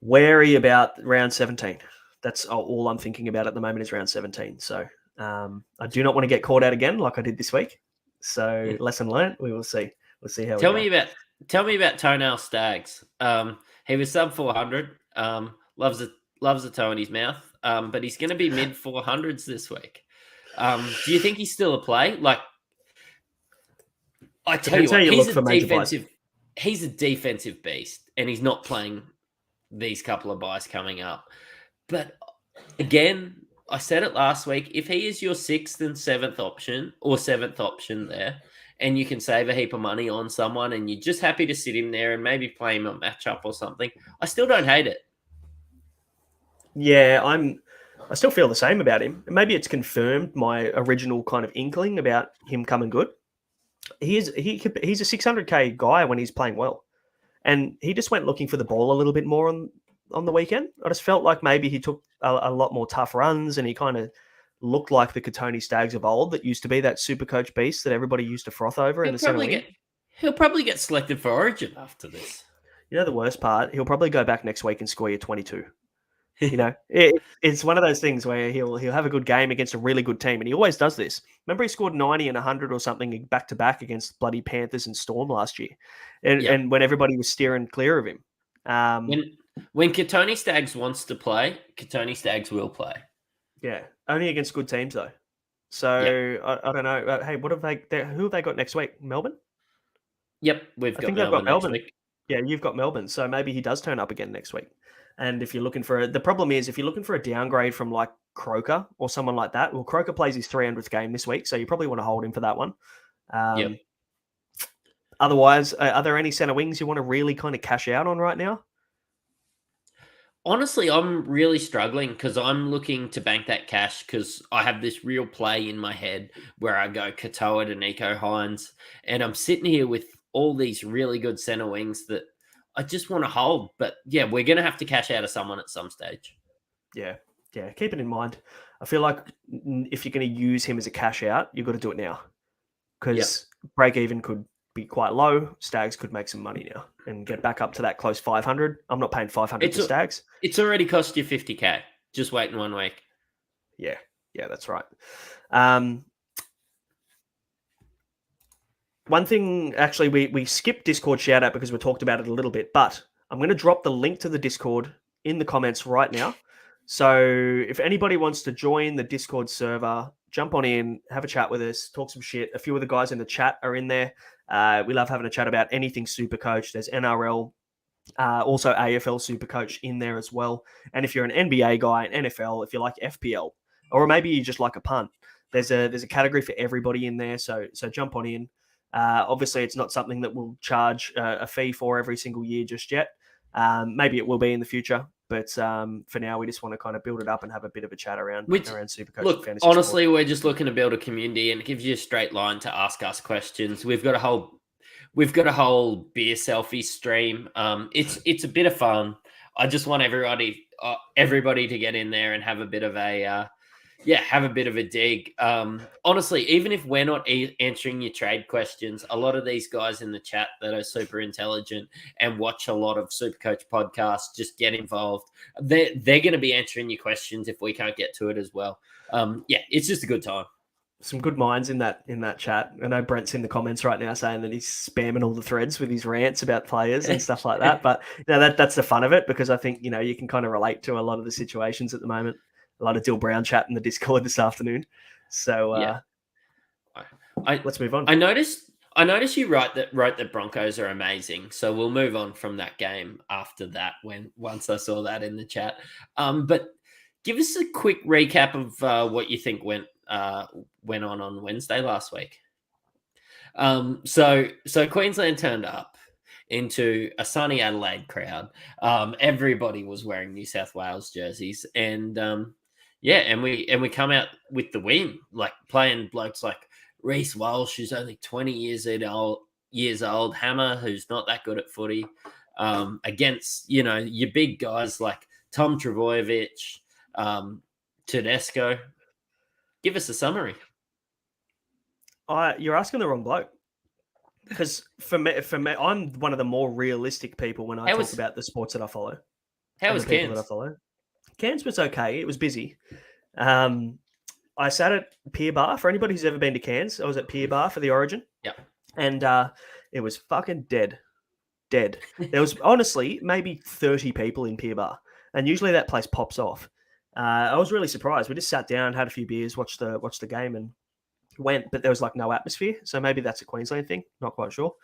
wary about round 17. That's all I'm thinking about at the moment is round 17. So I do not want to get caught out again like I did this week. So lesson learned. We will see. We'll see how. Tell me about Toenail Stags. He was sub 400. Loves loves a toe in his mouth, but he's going to be mid 400s this week. Do you think he's still a play? Like, I tell you Depends how what, you look for major buys. He's a defensive beast, and he's not playing these couple of buys coming up. But again, I said it last week, if he is your 6th and 7th option or 7th option there, and you can save a heap of money on someone and you're just happy to sit him there and maybe play him a matchup or something, I still don't hate it. Yeah, I still feel the same about him. Maybe it's confirmed my original kind of inkling about him coming good. He's a 600k guy when he's playing well, and he just went looking for the ball a little bit more on the weekend. I just felt like maybe he took a lot more tough runs, and he kind of looked like the Katoni Staggs of old that used to be that Supercoach beast that everybody used to froth over in the center wing. He'll probably get selected for Origin after this. You know the worst part? He'll probably go back next week and score you 22. You know, it's one of those things where he'll have a good game against a really good team, and he always does this. Remember, he scored 90 and 100 or something back to back against bloody Panthers and Storm last year, and when everybody was steering clear of him. When Katoni Staggs wants to play, Katoni Staggs will play. Yeah, only against good teams though. So I don't know. Hey, what have they? Who have they got next week? Melbourne. Yep, I think they've got Melbourne. Yeah, you've got Melbourne. So maybe he does turn up again next week. And if you're looking for the problem is if you're looking for a downgrade from like Croker or someone like that, well, Croker plays his 300th game this week, so you probably want to hold him for that one. Otherwise, are there any center wings you want to really kind of cash out on right now? Honestly, I'm really struggling because I'm looking to bank that cash because I have this real play in my head where I go Katoa to Nico Hines, and I'm sitting here with all these really good center wings that I just want to hold. But yeah, we're going to have to cash out of someone at some stage. Yeah. Keep it in mind. I feel like if you're going to use him as a cash out, you've got to do it now because break even could be quite low. Stags could make some money now and get back up to that close 500. I'm not paying 500 for Stags. It's already cost you 50K. Just wait in 1 week. Yeah, that's right. One thing, actually, we skipped Discord shout out because we talked about it a little bit, but I'm going to drop the link to the Discord in the comments right now. So if anybody wants to join the Discord server, jump on in, have a chat with us, talk some shit. A few of the guys in the chat are in there. We love having a chat about anything Supercoach. There's NRL, also AFL Supercoach in there as well. And if you're an NBA guy, an NFL, if you like FPL, or maybe you just like a punt, there's a category for everybody in there. So jump on in. Obviously, it's not something that we'll charge a fee for every single year just yet. Maybe it will be in the future, but for now, we just want to kind of build it up and have a bit of a chat around Supercoach. Look, fantasy honestly, sport. we're just looking to build a community, and it gives you a straight line to ask us questions. We've got a whole beer selfie stream. It's a bit of fun. I just want everybody to get in there and have a bit of a dig. Honestly, even if we're not answering your trade questions, a lot of these guys in the chat that are super intelligent and watch a lot of Supercoach podcasts just get involved. They're going to be answering your questions if we can't get to it as well. It's just a good time. Some good minds in that chat. I know Brent's in the comments right now saying that he's spamming all the threads with his rants about players and stuff like that. But that's the fun of it because I think you can kind of relate to a lot of the situations at the moment. A lot of Dill Brown chat in the Discord this afternoon. So let's move on. I noticed you wrote that Broncos are amazing. So we'll move on from that game after that once I saw that in the chat. But give us a quick recap of what you think went on Wednesday last week. So Queensland turned up into a sunny Adelaide crowd. Everybody was wearing New South Wales jerseys, and we come out with the win, like playing blokes like Reece Walsh, who's only 20 years old, Hammer, who's not that good at footy, against your big guys like Tom Trbojevic, Tedesco. Give us a summary. You're asking the wrong bloke. Because for me, I'm one of the more realistic people when I talk about the sports that I follow. How was Cairns? Cairns was okay. It was busy. I sat at Pier Bar. For anybody who's ever been to Cairns, I was at Pier Bar for the Origin. Yeah. And it was fucking dead. There was honestly maybe 30 people in Pier Bar. and usually that place pops off. I was really surprised. We just sat down, had a few beers, watched the game, and went. But there was like no atmosphere, so maybe that's a Queensland thing. Not quite sure.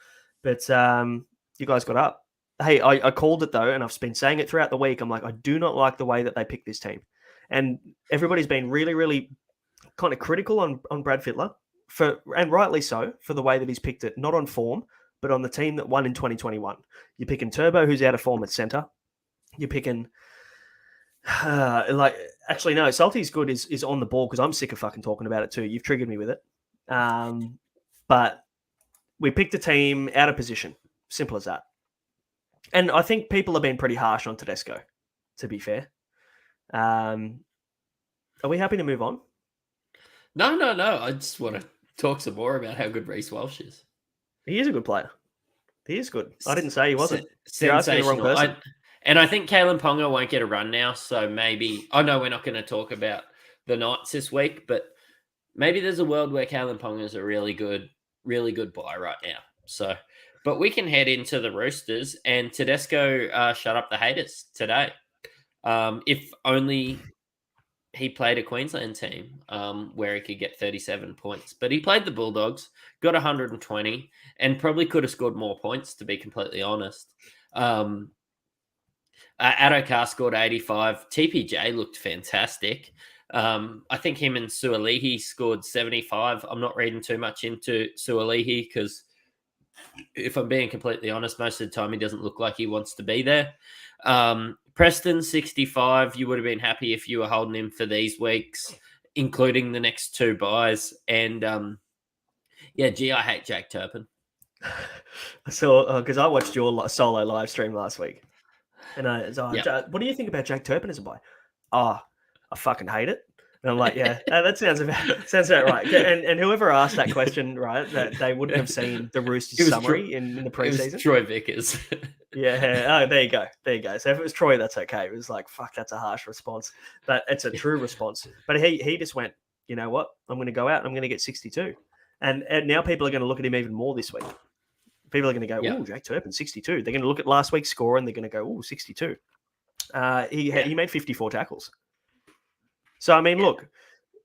But you guys got up. Hey, I called it though, and I've been saying it throughout the week. I'm like, I do not like the way that they picked this team, and everybody's been really, really kind of critical on Brad Fittler and rightly so, for the way that he's picked it, not on form, but on the team that won in 2021. You're picking Turbo, who's out of form at centre. You're picking actually no, Salty's good is on the ball, because I'm sick of fucking talking about it too. You've triggered me with it. But we picked a team out of position. Simple as that. And I think people have been pretty harsh on Tedesco, to be fair. Are we happy to move on? No. I just want to talk some more about how good Reece Walsh is. He is a good player. He is good. I didn't say he wasn't. You're asking the wrong Sensational. person. And I think Kalen Ponga won't get a run now, so maybe... I know we're not going to talk about the Knights this week, but maybe there's a world where Kalen Ponga is a really good buy right now. So, but we can head into the Roosters, and Tedesco shut up the haters today. If only he played a Queensland team where he could get 37 points. But he played the Bulldogs, got 120, and probably could have scored more points, to be completely honest. Addo scored 85. TPJ looked fantastic. I think him and Suolihi scored 75. I'm not reading too much into Suolihi because, if I'm being completely honest, most of the time he doesn't look like he wants to be there. Preston, 65. You would have been happy if you were holding him for these weeks, including the next two buys. And, I hate Jack Turpin. So, because I watched your solo live stream last week. And what do you think about Jack Turpin as a buy? Oh, I fucking hate it. And I'm like, yeah, that sounds about right. And whoever asked that question, right, that they wouldn't have seen the Roosters summary in the preseason. It was Troy Vickers. Yeah. Oh, there you go. So if it was Troy, that's okay. It was like, fuck, that's a harsh response. But it's a true response. But he just went, you know what? I'm going to go out and I'm going to get 62. And now people are going to look at him even more this week. People are going to go, oh, Jack Turpin, 62. They're going to look at last week's score and they're going to go, oh, 62. He made 54 tackles. So, I mean, look,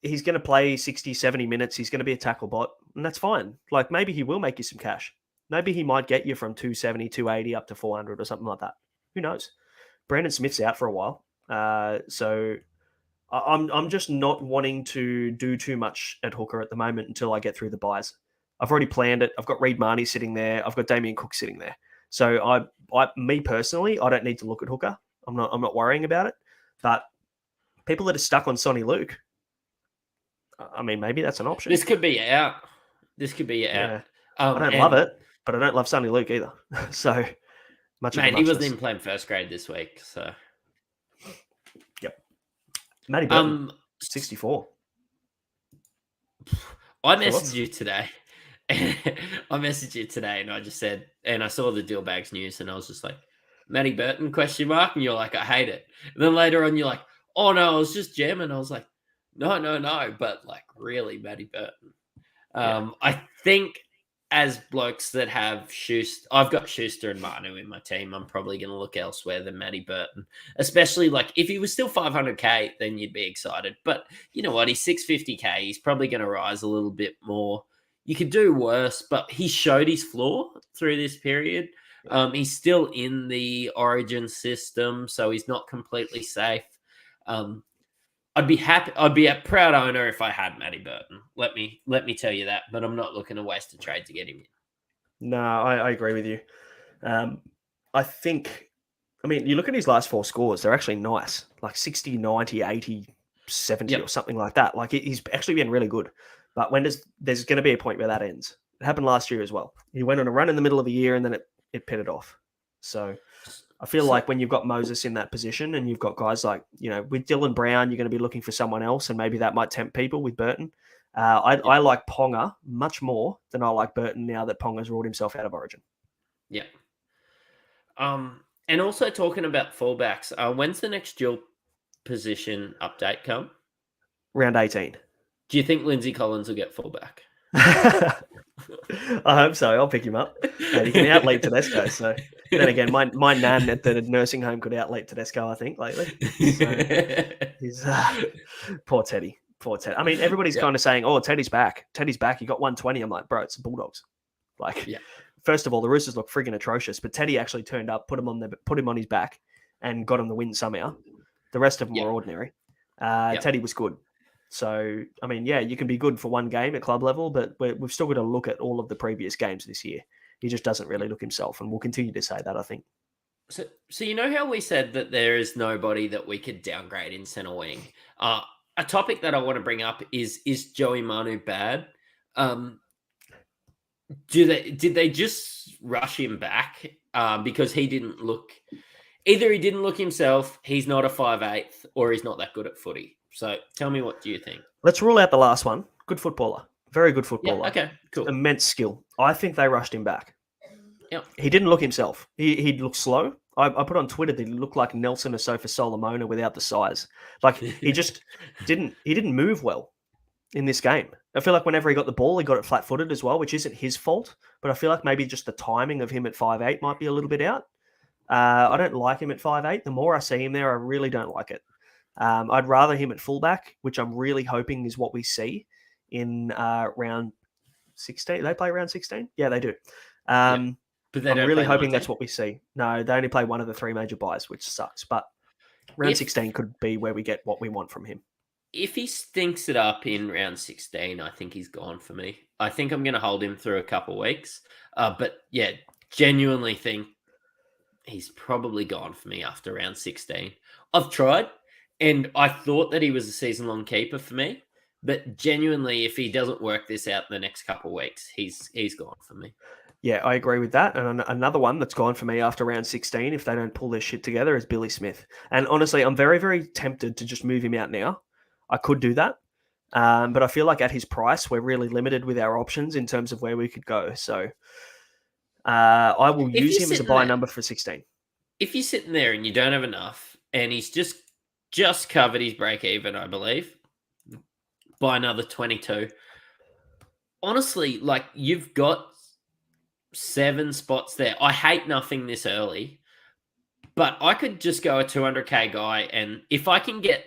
he's going to play 60, 70 minutes. He's going to be a tackle bot, and that's fine. Like, maybe he will make you some cash. Maybe he might get you from 270, 280 up to 400 or something like that. Who knows? Brandon Smith's out for a while. So I'm just not wanting to do too much at hooker at the moment until I get through the buys. I've already planned it. I've got Reid Marnie sitting there. I've got Damien Cook sitting there. So me personally, I don't need to look at hooker. I'm not worrying about it. But people that are stuck on Sonny Luke, I mean, maybe that's an option. This could be out. Yeah. I don't love it, but I don't love Sonny Luke either. So much. Mate, he wasn't even playing first grade this week. So, yep. Matty Burton, 64. I messaged you today. And I just said, and I saw the Deal Bags news, and I was just like, Matty Burton, ? And you're like, I hate it. And then later on, you're like, oh no, I was just jamming. I was like, no, but like really, Matty Burton. I think as blokes that have Schuster, I've got Schuster and Manu in my team. I'm probably going to look elsewhere than Matty Burton, especially like if he was still 500k, then you'd be excited. But you know what? He's 650k. He's probably going to rise a little bit more. You could do worse, but he showed his floor through this period. He's still in the Origin system, so he's not completely safe. I'd be happy. I'd be a proud owner if I had Matty Burton. Let me tell you that. But I'm not looking to waste a trade to get him in. No, I agree with you. I think, I mean, you look at his last four scores, they're actually nice. Like 60, 90, 80, 70 or something like that. Like he's actually been really good. But there's going to be a point where that ends. It happened last year as well. He went on a run in the middle of the year and then it pitted off. So I feel like when you've got Moses in that position and you've got guys like, with Dylan Brown, you're going to be looking for someone else, and maybe that might tempt people with Burton. I like Ponga much more than I like Burton now that Ponga's ruled himself out of Origin. Yeah. And also talking about fullbacks, when's the next dual position update come? Round 18. Do you think Lindsay Collins will get fullback? I hope so. I'll pick him up. And he can outlead Tedesco. So Then again, my nan at the nursing home could outlet Tedesco, I think, lately. So he's poor Teddy. Poor Teddy. I mean, everybody's kind of saying, "Oh, Teddy's back. Teddy's back. He got 120." I'm like, bro, it's the Bulldogs. Like, first of all, the Roosters look friggin' atrocious, but Teddy actually turned up, put him on his back, and got him the win somehow. The rest of them were ordinary. Teddy was good. So, I mean, yeah, you can be good for one game at club level, but we've still got to look at all of the previous games this year. He just doesn't really look himself, and we'll continue to say that, I think. So you know how we said that there is nobody that we could downgrade in centre wing? A topic that I want to bring up is Joey Manu bad? Did they just rush him back because he didn't look... Either he didn't look himself, he's not a 5'8", or he's not that good at footy. So tell me, what do you think? Let's rule out the last one. Good footballer. Very good footballer. Yeah, okay, cool. Immense skill. I think they rushed him back. Yep. He didn't look himself. He looked slow. I put on Twitter that he looked like Nelson Asofa Solomona without the size. Like, he just didn't move well in this game. I feel like whenever he got the ball, he got it flat-footed as well, which isn't his fault. But I feel like maybe just the timing of him at 5'8" might be a little bit out. I don't like him at 5'8". The more I see him there, I really don't like it. I'd rather him at fullback, which I'm really hoping is what we see in round 16. They play round 16? Yeah, they do. But I'm really hoping that's what we see. No, they only play one of the three major buys, which sucks. But round 16 could be where we get what we want from him. If he stinks it up in round 16, I think he's gone for me. I think I'm going to hold him through a couple of weeks. But yeah, genuinely think he's probably gone for me after round 16. I've tried, and I thought that he was a season-long keeper for me. But genuinely, if he doesn't work this out in the next couple of weeks, he's gone for me. Yeah, I agree with that. And another one that's gone for me after round 16, if they don't pull their shit together, is Billy Smith. And honestly, I'm very, very tempted to just move him out now. I could do that. But I feel like at his price, we're really limited with our options in terms of where we could go. So I will use him as a buy number for 16. If you're sitting there and you don't have enough, and he's just covered his break even, I believe, by another 22. Honestly, like, you've got 7 spots there. I hate nothing this early, but I could just go a 200k guy, and if I can get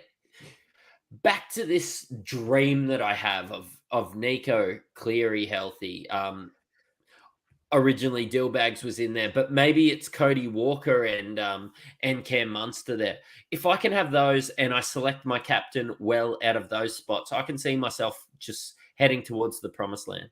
back to this dream that I have of Nico Cleary healthy, originally Dillbags was in there, but maybe it's Cody Walker and Cam Munster there. If I can have those and I select my captain well out of those spots, I can see myself just heading towards the promised land.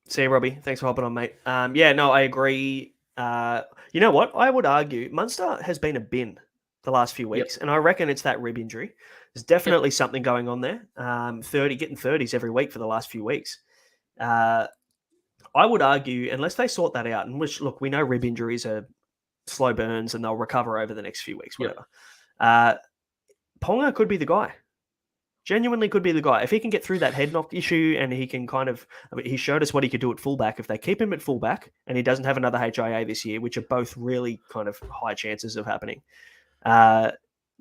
See you, Robbie. Thanks for hopping on, mate. Yeah, no, I agree. You know what? I would argue Munster has been a bin the last few weeks, and I reckon it's that rib injury. There's definitely something going on there. 30, getting 30s every week for the last few weeks. I would argue, unless they sort that out, and which, look, we know rib injuries are slow burns and they'll recover over the next few weeks, whatever. Ponga could be the guy. Genuinely could be the guy. If he can get through that head knock issue and he can he showed us what he could do at fullback. If they keep him at fullback and he doesn't have another HIA this year, which are both really kind of high chances of happening,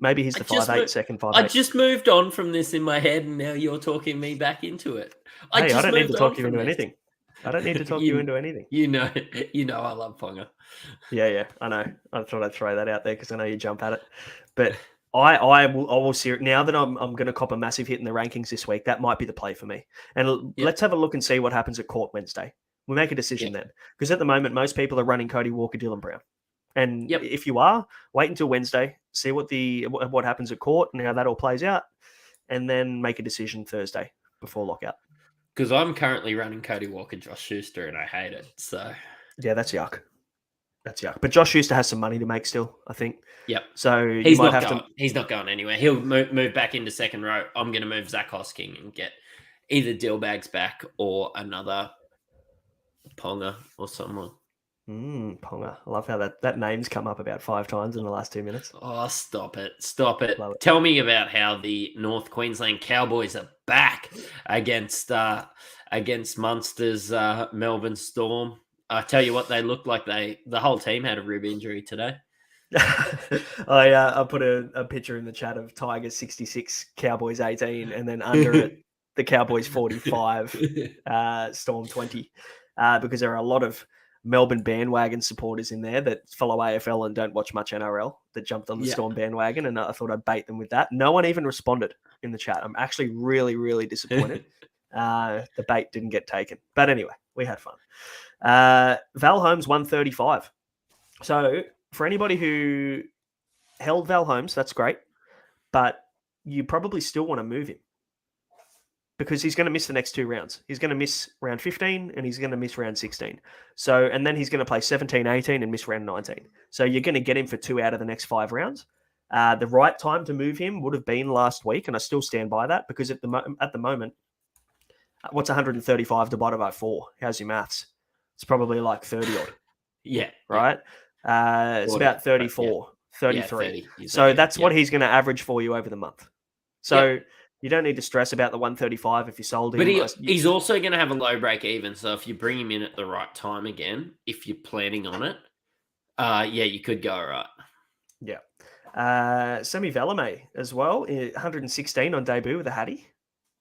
maybe he's the 5'8", second 5'8". I just moved on from this in my head, and now you're talking me back into it. I don't need to talk you into anything. I don't need to talk you into anything. You know I love Ponga. Yeah, I know. I thought I'd throw that out there because I know you jump at it. But I will see it now that I'm going to cop a massive hit in the rankings this week. That might be the play for me. And let's have a look and see what happens at court Wednesday. We'll make a decision then. Because at the moment, most people are running Cody Walker, Dylan Brown. And if you are, wait until Wednesday, see what happens at court and how that all plays out, and then make a decision Thursday before lockout. Because I'm currently running Cody Walker, Josh Schuster, and I hate it. So yeah, that's yuck. That's yuck. But Josh Schuster has some money to make still, I think. Yep. So he's not going anywhere. He'll move back into second row. I'm going to move Zach Hosking and get either Dillbags back or another Ponga or someone. Ponga. I love how that name's come up about 5 times in the last 2 minutes. Oh, stop it. Tell me about how the North Queensland Cowboys are back against Munster's Melbourne Storm. I tell you what, they look like the whole team had a rib injury today. I put a picture in the chat of Tigers 66, Cowboys 18, and then under it, the Cowboys 45, Storm 20, because there are a lot of Melbourne bandwagon supporters in there that follow AFL and don't watch much NRL that jumped on the Storm bandwagon, and I thought I'd bait them with that. No one even responded in the chat. I'm actually really, really disappointed. The bait didn't get taken. But anyway, we had fun. Val Holmes, 135. So for anybody who held Val Holmes, that's great. But you probably still want to move him because he's going to miss the next 2 rounds. He's going to miss round 15 and he's going to miss round 16. So, and then he's going to play 17, 18 and miss round 19. So you're going to get him for 2 out of the next 5 rounds. The right time to move him would have been last week, and I still stand by that because at the moment, what's 135 divided by 4? How's your maths? It's probably like 30 odd. Yeah. Right? It's 40, about 34, 33. Yeah, 30, so that's what he's going to average for you over the month. So you don't need to stress about the 135 if you sold him. But he's also going to have a low break even. So if you bring him in at the right time again, if you're planning on it, you could go all right. Yeah. Semi Valame as well, 116 on debut with a Hattie.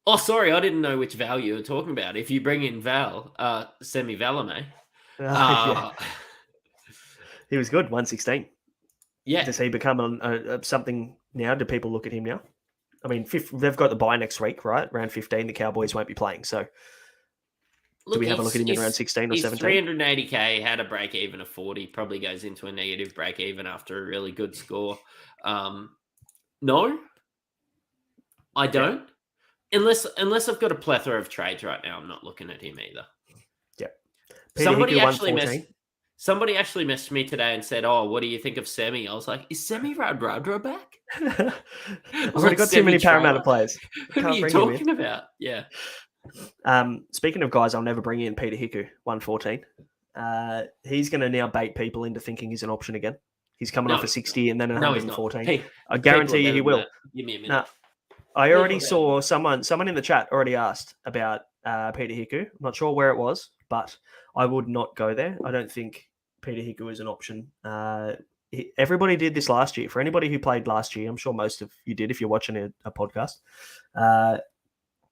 Oh, sorry, I didn't know which Val you were talking about. If you bring in Val, Semi Valame. He was good, 116. Yeah. Does he become something now? Do people look at him now? I mean, they've got the bye next week, right? Round 15, the Cowboys won't be playing. So do we have a look at him in round 16 or 17? 380K, had a break even of 40, probably goes into a negative break even after a really good score. No, I don't. Unless I've got a plethora of trades right now, I'm not looking at him either. Yeah. Somebody actually messaged me today and said, "Oh, what do you think of Semi?" I was like, "Is Semi Radradra back?" I've already got too many Parramatta players. What are you talking about? Yeah. Speaking of guys, I'll never bring in Peter Hiku, 114. He's going to now bait people into thinking he's an option again. He's coming off a 60 and then a 114. I guarantee you he will. Give me a minute. I already saw someone in the chat already asked about Peter Hiku. I'm not sure where it was, but I would not go there. I don't think Peter Hiku is an option. Everybody did this last year. For anybody who played last year, I'm sure most of you did if you're watching a podcast.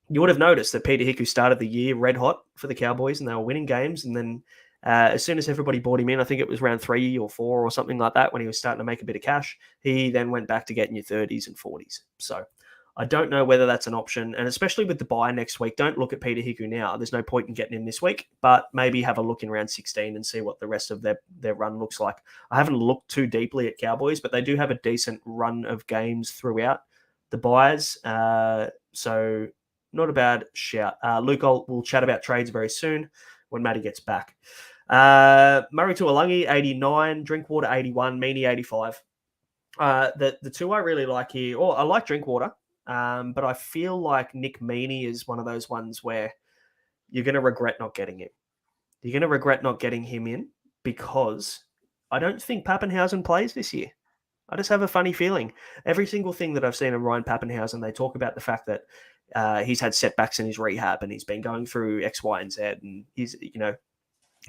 You would have noticed that Peter Hiku started the year red hot for the Cowboys and they were winning games. And then as soon as everybody bought him in, I think it was round 3 or 4 or something like that, when he was starting to make a bit of cash, he then went back to getting your 30s and 40s. So I don't know whether that's an option. And especially with the bye next week, don't look at Peter Hiku now. There's no point in getting him this week, but maybe have a look in round 16 and see what the rest of their run looks like. I haven't looked too deeply at Cowboys, but they do have a decent run of games throughout the byes. So not a bad shout. Luke, we'll chat about trades very soon when Matty gets back. Murray Tuolangi, 89. Drinkwater, 81. Meaney, 85. The two I really like here, I like Drinkwater. But I feel like Nick Meaney is one of those ones where you're going to regret not getting him. You're going to regret not getting him in because I don't think Pappenhausen plays this year. I just have a funny feeling. Every single thing that I've seen of Ryan Pappenhausen, they talk about the fact that he's had setbacks in his rehab and he's been going through X, Y, and Z, and he's,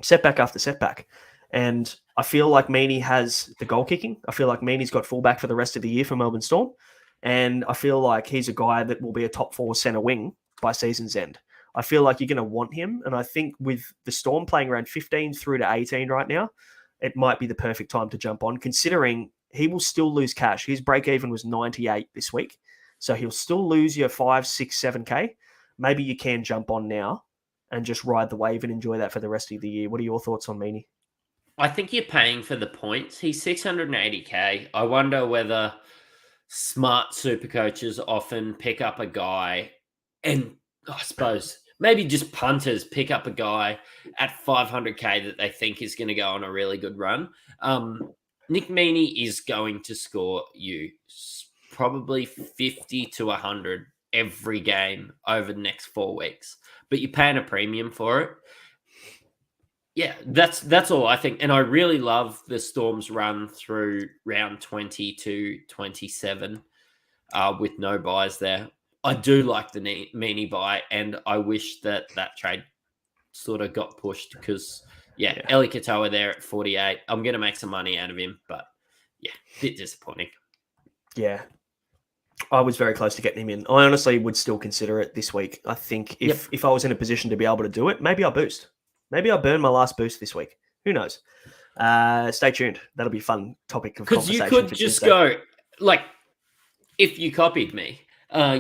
setback after setback. And I feel like Meaney has the goal kicking. I feel like Meaney's got fullback for the rest of the year for Melbourne Storm. And I feel like he's a guy that will be a top 4 centre wing by season's end. I feel like you're going to want him. And I think with the Storm playing around 15 through to 18 right now, it might be the perfect time to jump on, considering he will still lose cash. His break even was 98 this week. So he'll still lose your 5, 6, 7K. Maybe you can jump on now and just ride the wave and enjoy that for the rest of the year. What are your thoughts on Meaney? I think you're paying for the points. He's 680K. I wonder whether smart super coaches often pick up a guy, and I suppose maybe just punters pick up a guy at 500K that they think is going to go on a really good run. Nick Meaney is going to score you probably 50 to 100 every game over the next 4 weeks, but you're paying a premium for it. Yeah, that's all I think. And I really love the Storm's run through round 20 to 27 with no buys there. I do like the Meaney buy, and I wish that trade sort of got pushed because, Eli Katoa there at 48. I'm going to make some money out of him, but, a bit disappointing. Yeah, I was very close to getting him in. I honestly would still consider it this week. I think if I was in a position to be able to do it, maybe I'll boost. Maybe I'll burn my last boost this week Who knows? Stay tuned. That'll be a fun topic of Because conversation. you could just go, like, if you copied me,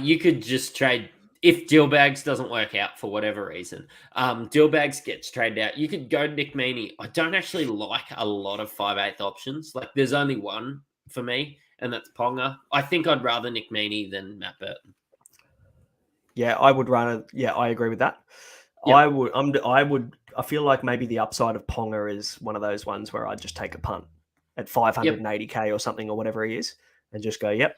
you could just trade. If Dillbags doesn't work out for whatever reason, Dillbags gets traded out. You could go Nick Meaney. I don't actually like a lot of 5/8 options. Like, there's only one for me, and that's Ponga. I think I'd rather Nick Meaney than Matt Burton. Yeah, I would rather. Yeah, I agree with that. Yep. I feel like maybe the upside of Ponga is one of those ones where I'd just take a punt at 580k or something or whatever he is, and just go, yep,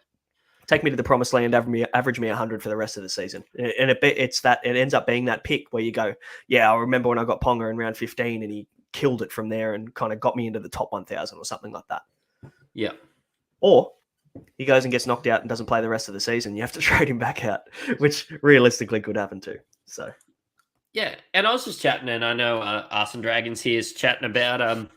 take me to the promised land, average me 100 for the rest of the season. And it ends up being that pick where you go, yeah, I remember when I got Ponga in round 15 and he killed it from there and kind of got me into the top 1,000 or something like that. Yeah. Or he goes and gets knocked out and doesn't play the rest of the season. You have to trade him back out, which realistically could happen too. So, yeah. And I was just chatting, and I know Arson Dragons here is chatting about, a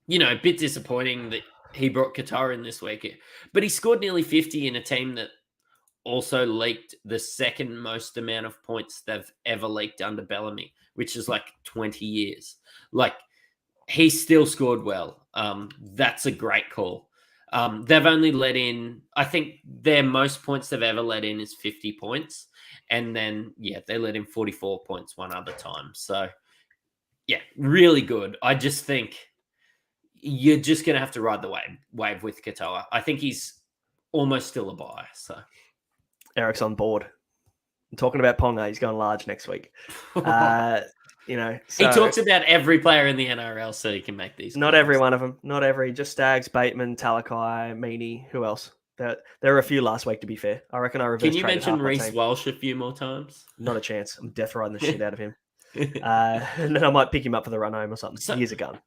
bit disappointing that he brought Qatar in this week, but he scored nearly 50 in a team that also leaked the second most amount of points they've ever leaked under Bellamy, which is like 20 years. Like, he still scored well. That's a great call. They've only let in, I think their most points they've ever let in is 50 points. And then, they let in 44 points one other time. So, really good. I just think you're just going to have to ride the wave with Katoa. I think he's almost still a buy. So Eric's on board. I'm talking about Ponga. He's going large next week. He talks about every player in the NRL so he can make these. Not every one of them. Not every. Just Stags, Bateman, Talakai, Meaney. Who else? There were a few last week, to be fair. I reckon I reversed. Can you mention Reece Walsh a few more times? Not a chance. I'm death riding the shit out of him. And then I might pick him up for the run home or something. Here's a gun.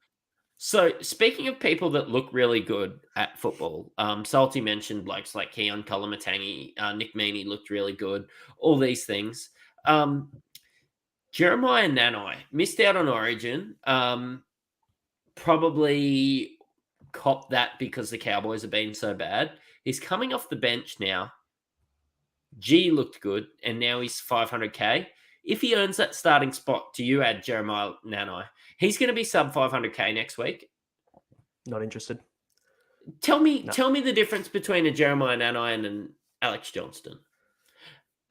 So, speaking of people that look really good at football, Salty mentioned blokes like Keon Kolomatangi, Nick Meaney looked really good, all these things. Jeremiah Nanai missed out on Origin, probably copped that because the Cowboys have been so bad. He's coming off the bench now. G looked good, and now he's 500k. If he earns that starting spot, do you add Jeremiah Nanai? He's going to be sub 500k next week. Not interested. Tell me the difference between a Jeremiah Nanai and an Alex Johnston,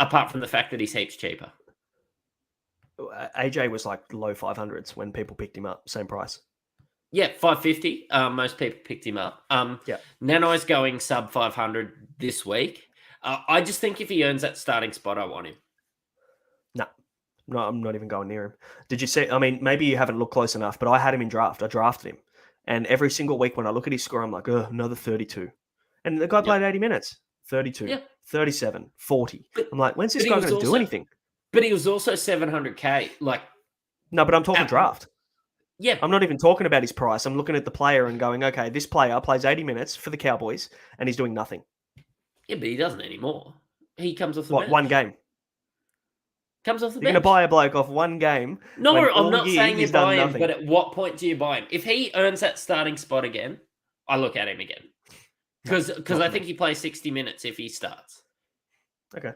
apart from the fact that he's heaps cheaper. AJ was like low 500s when people picked him up, same price. Yeah, 550. Most people picked him up. Nanai's going sub 500 this week. I just think if he earns that starting spot, I want him. No, I'm not even going near him. Did you see? I mean, maybe you haven't looked close enough, but I had him in draft. I drafted him. And every single week when I look at his score, I'm like, another 32. And the guy played 80 minutes. 32, 37, 40. I'm like, when's this guy going to do anything? But he was also 700k. No, but I'm talking draft. Yeah. I'm not even talking about his price. I'm looking at the player and going, okay, this player plays 80 minutes for the Cowboys and he's doing nothing. Yeah, but he doesn't anymore. He comes off the bench. One game. Comes off the bench. You're going to buy a bloke off one game. No, I'm not saying you buy him, but at what point do you buy him? If he earns that starting spot again, I look at him again. Because I think he plays 60 minutes if he starts. Okay.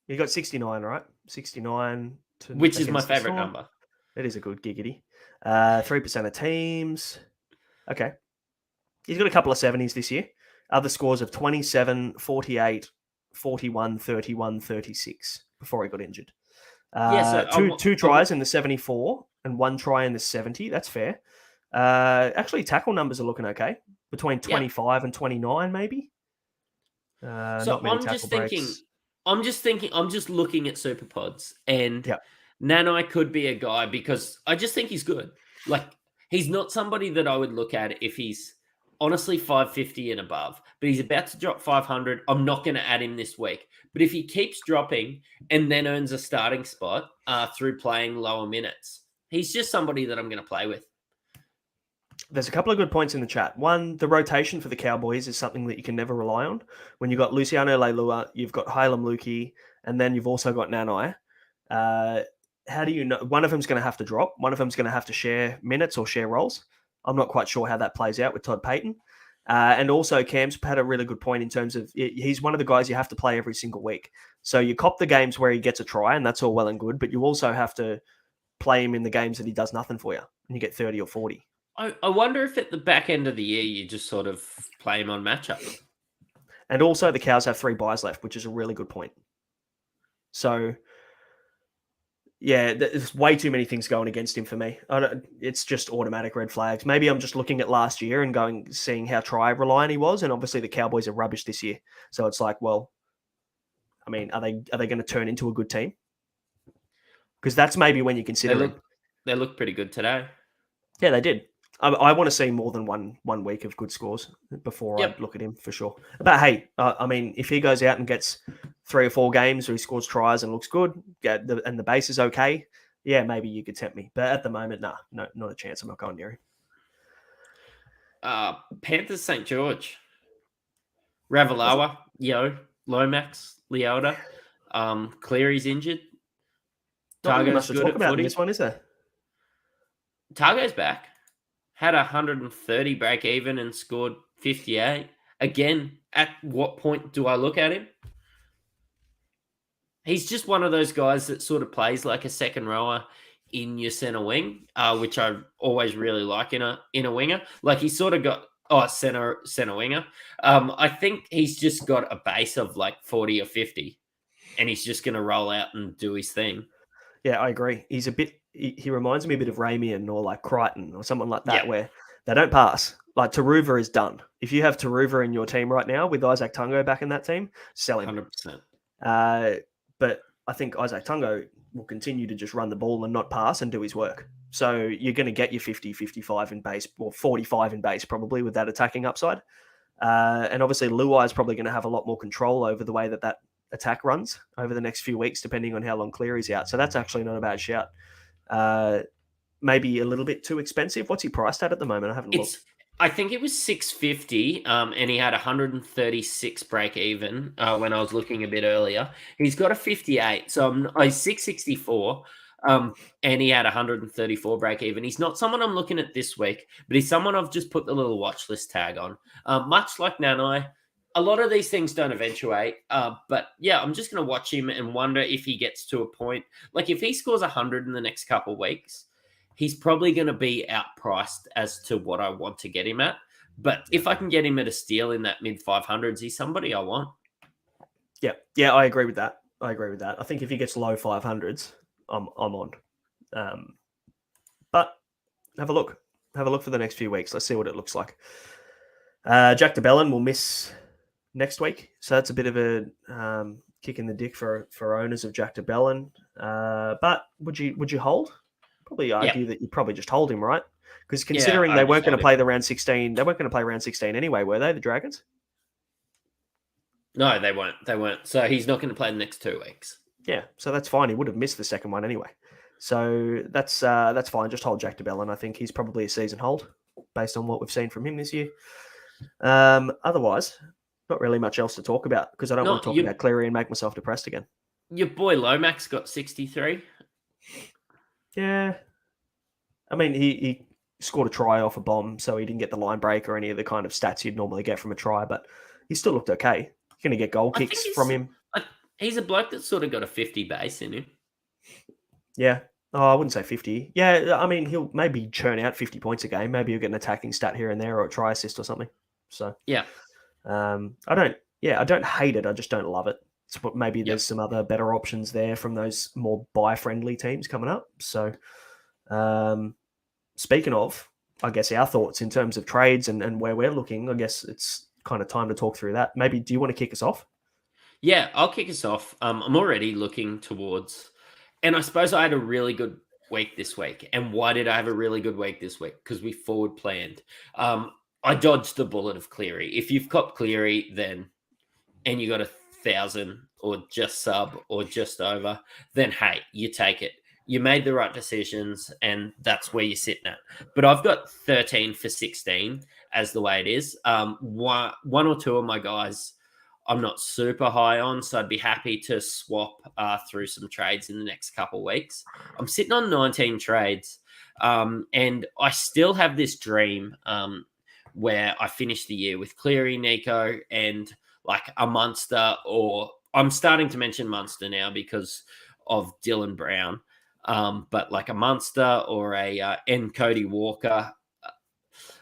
You got 69, right? 69. Which is my favorite number. It is a good giggity. 3% of teams. Okay. He's got a couple of 70s this year. Other scores of 27, 48, 41, 31, 36 before he got injured. Two tries in the 74 and one try in the 70. That's fair. Actually, tackle numbers are looking okay. Between 25 and 29, maybe. I'm just looking at Super Pods, and Nanai could be a guy because I just think he's good. He's not somebody that I would look at if he's honestly 550 and above, but he's about to drop 500. I'm not going to add him this week. But if he keeps dropping and then earns a starting spot through playing lower minutes, he's just somebody that I'm going to play with. There's a couple of good points in the chat. One, the rotation for the Cowboys is something that you can never rely on. When you've got Luciano Leilua, you've got Halem Lukey, and then you've also got Nanai. How do you know? One of them's going to have to drop. One of them's going to have to share minutes or share roles. I'm not quite sure how that plays out with Todd Payton. And also, Cam's had a really good point in terms of he's one of the guys you have to play every single week. So you cop the games where he gets a try, and that's all well and good, but you also have to play him in the games that he does nothing for you. and you get 30 or 40. I wonder if at the back end of the year you just sort of play him on matchups. And also the Cows have 3 buys left, which is a really good point. So, yeah, there's way too many things going against him for me. It's just automatic red flags. Maybe I'm just looking at last year and seeing how try-reliant he was, and obviously the Cowboys are rubbish this year. So it's like, well, I mean, are they going to turn into a good team? Because that's maybe when you consider they look pretty good today. Yeah, they did. I want to see more than one week of good scores before I look at him for sure. But hey, I mean, if he goes out and gets 3 or 4 games where he scores tries and looks good, and the base is okay, yeah, maybe you could tempt me. But at the moment, no, not a chance. I'm not going near him. Panthers St. George. Ravalawa, Lomax, Leota. Cleary's injured. Not really much to talk about in this one, is there? Targo's back. Had 130 break even and scored 58. Again, at what point do I look at him? He's just one of those guys that sort of plays like a second rower in your center wing, which I always really like in a winger. Like he's sort of got center winger. I think he's just got a base of like 40 or 50, and he's just going to roll out and do his thing. Yeah, I agree. He's a bit. He reminds me a bit of Ramian or like Crichton or someone like that, where they don't pass. Like Taruva is done. If you have Taruva in your team right now with Isaac Tungo back in that team, sell him 100%. But I think Isaac Tungo will continue to just run the ball and not pass and do his work. So you're going to get your 50, 55 in base, or 45 in base probably with that attacking upside. And obviously Luai is probably going to have a lot more control over the way that attack runs over the next few weeks, depending on how long Cleary's out. So that's actually not a bad shout. Maybe a little bit too expensive. What's he priced at the moment? I haven't looked. I think it was 650, and he had 136 break even when I was looking a bit earlier. He's got a 58, so he's 664, and he had 134 break even. He's not someone I'm looking at this week, but he's someone I've just put the little watch list tag on. Much like Nanai, a lot of these things don't eventuate, but yeah, I'm just going to watch him and wonder if he gets to a point. Like if he scores 100 in the next couple of weeks, he's probably going to be outpriced as to what I want to get him at. But if I can get him at a steal in that mid 500s, he's somebody I want. Yeah, I agree with that. I think if he gets low 500s, I'm on. But have a look for the next few weeks. Let's see what it looks like. Jack DeBellin will miss next week, so that's a bit of a kick in the dick for owners of Jack DeBellin. But would you hold? Probably argue that you probably just hold him, right? Because considering they weren't going to play the round 16, they weren't going to play round 16 anyway, were they? The Dragons? No, they weren't. So he's not going to play the next 2 weeks. Yeah, so that's fine. He would have missed the second one anyway. So that's fine. Just hold Jack DeBellin. I think he's probably a season hold based on what we've seen from him this year. Otherwise, not really much else to talk about because I don't want to talk about Cleary and make myself depressed again. Your boy Lomax got 63. Yeah. I mean, he scored a try off a bomb, so he didn't get the line break or any of the kind of stats you'd normally get from a try, but he still looked okay. You're going to get goal kicks from him. He's a bloke that's sort of got a 50 base in him. Yeah. Oh, I wouldn't say 50. Yeah, I mean, he'll maybe churn out 50 points a game. Maybe he'll get an attacking stat here and there or a try assist or something. So, yeah. I don't hate it. I just don't love it. Maybe there's some other better options there from those more buy-friendly teams coming up. So, speaking of, I guess, our thoughts in terms of trades and where we're looking, I guess it's kind of time to talk through that. Maybe, do you want to kick us off? Yeah, I'll kick us off. I'm already looking towards, and I suppose I had a really good week this week. And why did I have a really good week this week? Because we forward planned. I dodged the bullet of Cleary. If you've got Cleary, then, and you got 1,000 or just sub or just over, then hey, you take it. You made the right decisions, and that's where you're sitting at. But I've got 13 for 16 as the way it is. One or two of my guys I'm not super high on, so I'd be happy to swap through some trades in the next couple of weeks. I'm sitting on 19 trades, and I still have this dream where I finish the year with Cleary, Nico, and like a Munster, or I'm starting to mention Munster now because of Dylan Brown. But like a Munster or a Cody Walker,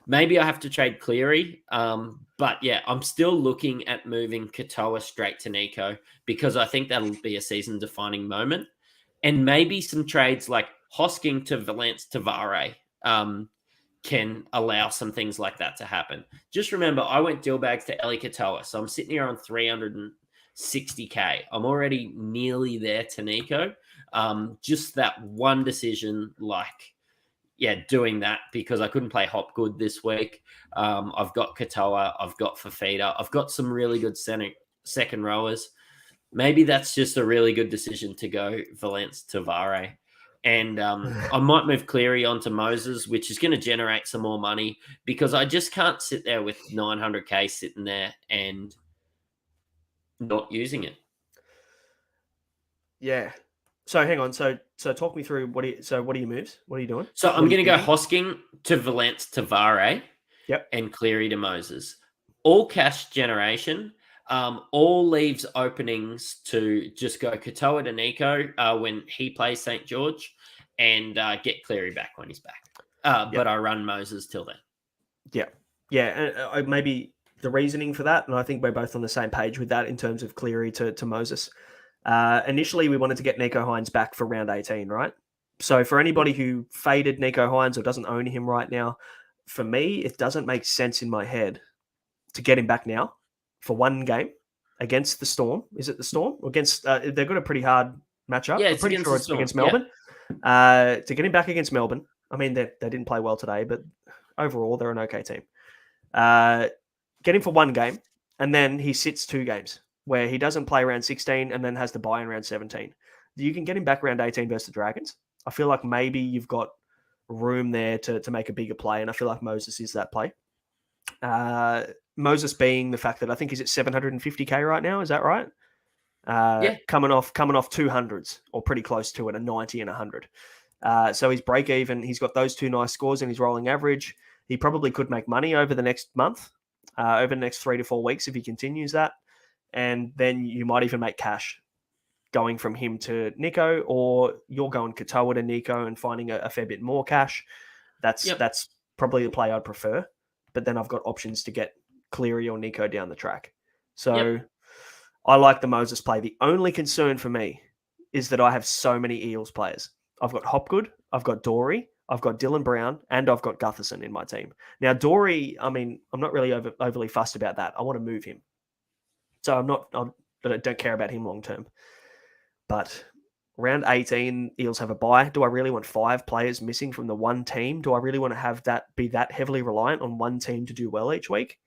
maybe I have to trade Cleary. But yeah, I'm still looking at moving Katoa straight to Nico because I think that'll be a season-defining moment. And maybe some trades like Hosking to Valence Tavare can allow some things like that to happen. Just remember, I went deal bags to Eli Katoa, so I'm sitting here on 360K. I'm already nearly there to Nico. Just that one decision, doing that because I couldn't play Hopgood this week. I've got Katoa, I've got Fafita, I've got some really good second rowers. Maybe that's just a really good decision to go Valence Tavare. And I might move Cleary onto Moses, which is going to generate some more money because I just can't sit there with 900K sitting there and not using it. Yeah. So hang on. So talk me through what are your moves? What are you doing? So I'm going to go Hosking to Valence Tavare. Yep. And Cleary to Moses. All cash generation. All leaves openings to just go Katoa to Nico when he plays St. George and get Cleary back when he's back. But I run Moses till then. Yeah. Yeah. And maybe the reasoning for that, and I think we're both on the same page with that in terms of Cleary to Moses. Initially, we wanted to get Nico Hines back for round 18, right? So for anybody who faded Nico Hines or doesn't own him right now, for me, it doesn't make sense in my head to get him back now for one game against the Storm. Is it the Storm? Against they've got a pretty hard matchup. Yeah, I'm pretty sure it's against Melbourne. To get him back against Melbourne, I mean, they didn't play well today, but overall, they're an okay team. Get him for one game, and then he sits 2 games where he doesn't play round 16 and then has to buy in round 17. You can get him back round 18 versus the Dragons. I feel like maybe you've got room there to make a bigger play, and I feel like Moses is that play. Moses being the fact that I think he's at 750K right now. Is that right? Coming off 200s or pretty close to it, a 90 and 100. So he's break even. He's got those 2 nice scores in his rolling average. He probably could make money over the next month, over the next 3 to 4 weeks if he continues that. And then you might even make cash going from him to Nico, or you're going Katoa to Nico and finding a fair bit more cash. That's probably the play I'd prefer. But then I've got options to get Cleary or Nico down the track. So I like the Moses play. The only concern for me is that I have so many Eels players. I've got Hopgood, I've got Dory, I've got Dylan Brown, and I've got Gutherson in my team. Now, Dory, I mean, I'm not really overly fussed about that. I want to move him. So I don't care about him long term. But round 18, Eels have a bye. Do I really want 5 players missing from the one team? Do I really want to have that be that heavily reliant on one team to do well each week?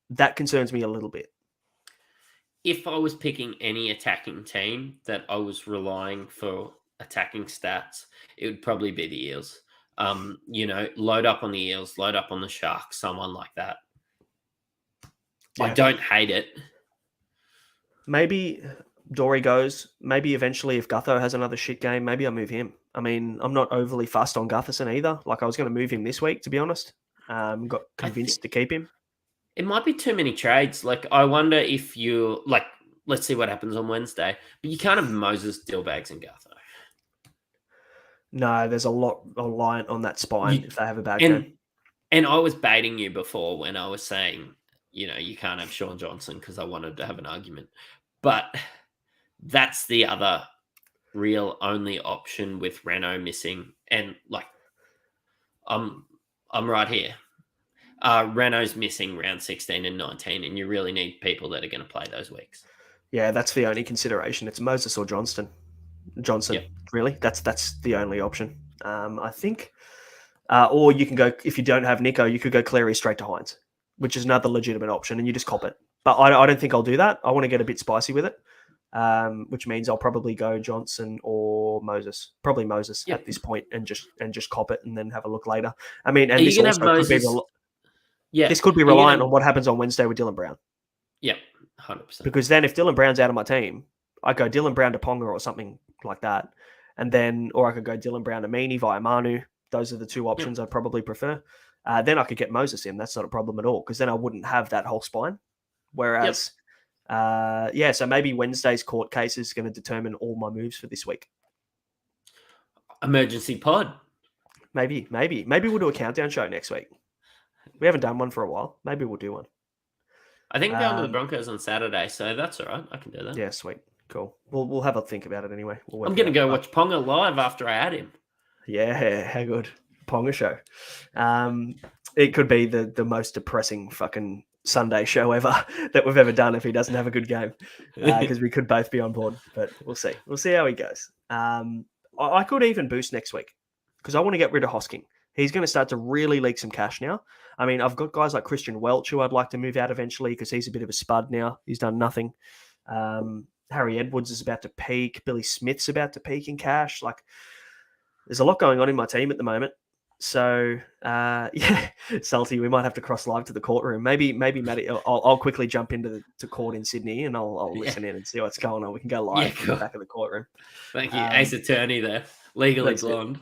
That concerns me a little bit. If I was picking any attacking team that I was relying for attacking stats, it would probably be the Eels. Load up on the Eels, load up on the Sharks, someone like that. Yeah. I don't hate it. Maybe Dory goes. Maybe eventually if Gutho has another shit game, maybe I move him. I mean, I'm not overly fussed on Gutherson either. Like, I was going to move him this week, to be honest. Got convinced to keep him. It might be too many trades. Like, I wonder if you, let's see what happens on Wednesday. But you can't have Moses, Dillbags, and Gutho. No, there's a lot reliant on that spine if they have a bad game. And I was baiting you before when I was saying, you can't have Sean Johnson because I wanted to have an argument. But that's the other real only option with Renault missing. And, I'm right here. Renault's missing round 16 and 19, and you really need people that are going to play those weeks. Yeah, that's the only consideration. It's Moses or Johnson, really. That's the only option. I think. Or you can go, if you don't have Nico, you could go Cleary straight to Hines, which is another legitimate option, and you just cop it. But I don't think I'll do that. I want to get a bit spicy with it, which means I'll probably go Johnson or Moses. Probably Moses at this point, and just cop it and then have a look later. I mean, and this also could be this could be reliant on what happens on Wednesday with Dylan Brown. Yeah, 100%. Because then if Dylan Brown's out of my team, I go Dylan Brown to Ponga or something like that. And then, or I could go Dylan Brown to Meany via Manu. Those are the 2 options I'd probably prefer. Then I could get Moses in. That's not a problem at all, because then I wouldn't have that whole spine. Whereas, so maybe Wednesday's court case is going to determine all my moves for this week. Emergency pod. Maybe we'll do a countdown show next week. We haven't done one for a while. Maybe we'll do one. I think I'm going to the Broncos on Saturday, so that's all right. I can do that. Yeah, sweet. Cool. We'll have a think about it anyway. I'm going to go watch Ponga live after I add him. Yeah, how good. Ponga show. It could be the most depressing fucking Sunday show ever that we've ever done if he doesn't have a good game, because we could both be on board, but we'll see. We'll see how he goes. I could even boost next week because I want to get rid of Hosking. He's going to start to really leak some cash now. I mean, I've got guys like Christian Welch who I'd like to move out eventually because he's a bit of a spud now. He's done nothing. Harry Edwards is about to peak. Billy Smith's about to peak in cash. Like, there's a lot going on in my team at the moment. So, yeah, Salty, we might have to cross live to the courtroom. Maybe, Matty, I'll quickly jump into the court in Sydney and I'll listen in and see what's going on. We can go live from the back of the courtroom. Thank you. Ace Attorney there. Legally blonde.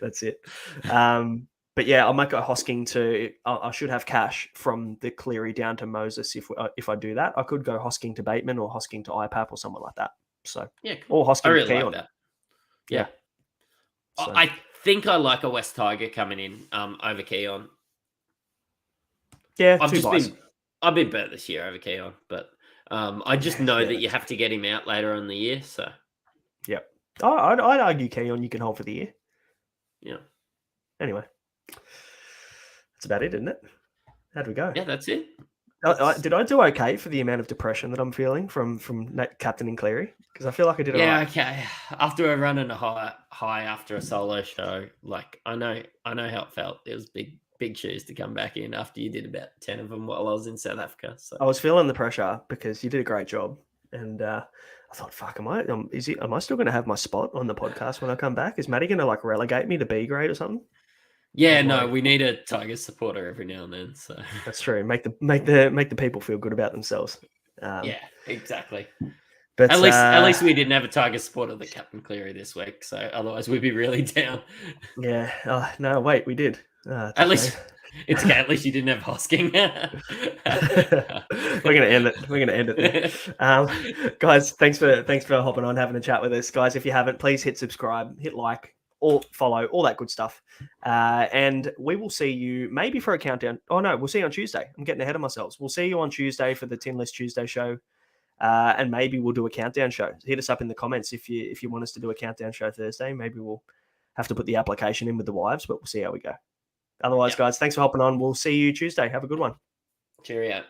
That's it. But yeah, I might go Hosking to. I should have cash from the Cleary down to Moses if I do that. I could go Hosking to Bateman or Hosking to IPAP or someone like that. So yeah, cool. Or Hosking I really to Keon. like that. Yeah. So. I think I like a West Tiger coming in over Keon. Yeah, I've been better this year over Keon, but I just know that you have to get him out later in the year. So yep, I'd argue Keon you can hold for the year. Yeah. Anyway, that's about it, isn't it? How'd we go? Yeah, that's it. Did I do okay for the amount of depression that I'm feeling from Captain and Cleary? Because I feel like I did it. Yeah, right. okay. After a run and a high after a solo show, like I know how it felt. It was big shoes to come back in after you did about 10 of them while I was in South Africa. So I was feeling the pressure because you did a great job, and I thought, "Fuck, am I still going to have my spot on the podcast when I come back? Is Matty going to like relegate me to B grade or something?" Yeah, no, we need a Tigers supporter every now and then. So that's true. Make the people feel good about themselves. Yeah, exactly. But at least we didn't have a Tigers supporter that Captain Cleary this week. So otherwise we'd be really down. Yeah. No, wait, we did. At least it's okay. At least you didn't have Hosking. We're gonna end it. Guys, thanks for hopping on, having a chat with us, guys. If you haven't, please hit subscribe, hit like, or follow, all that good stuff. And we will see you maybe for a countdown. Oh no, we'll see you on Tuesday. I'm getting ahead of myself. We'll see you on Tuesday for the Tin List Tuesday show. And maybe we'll do a countdown show. Hit us up in the comments if you want us to do a countdown show Thursday. Maybe we'll have to put the application in with the wives, but we'll see how we go. Otherwise, guys, thanks for hopping on. We'll see you Tuesday. Have a good one. Cheerio.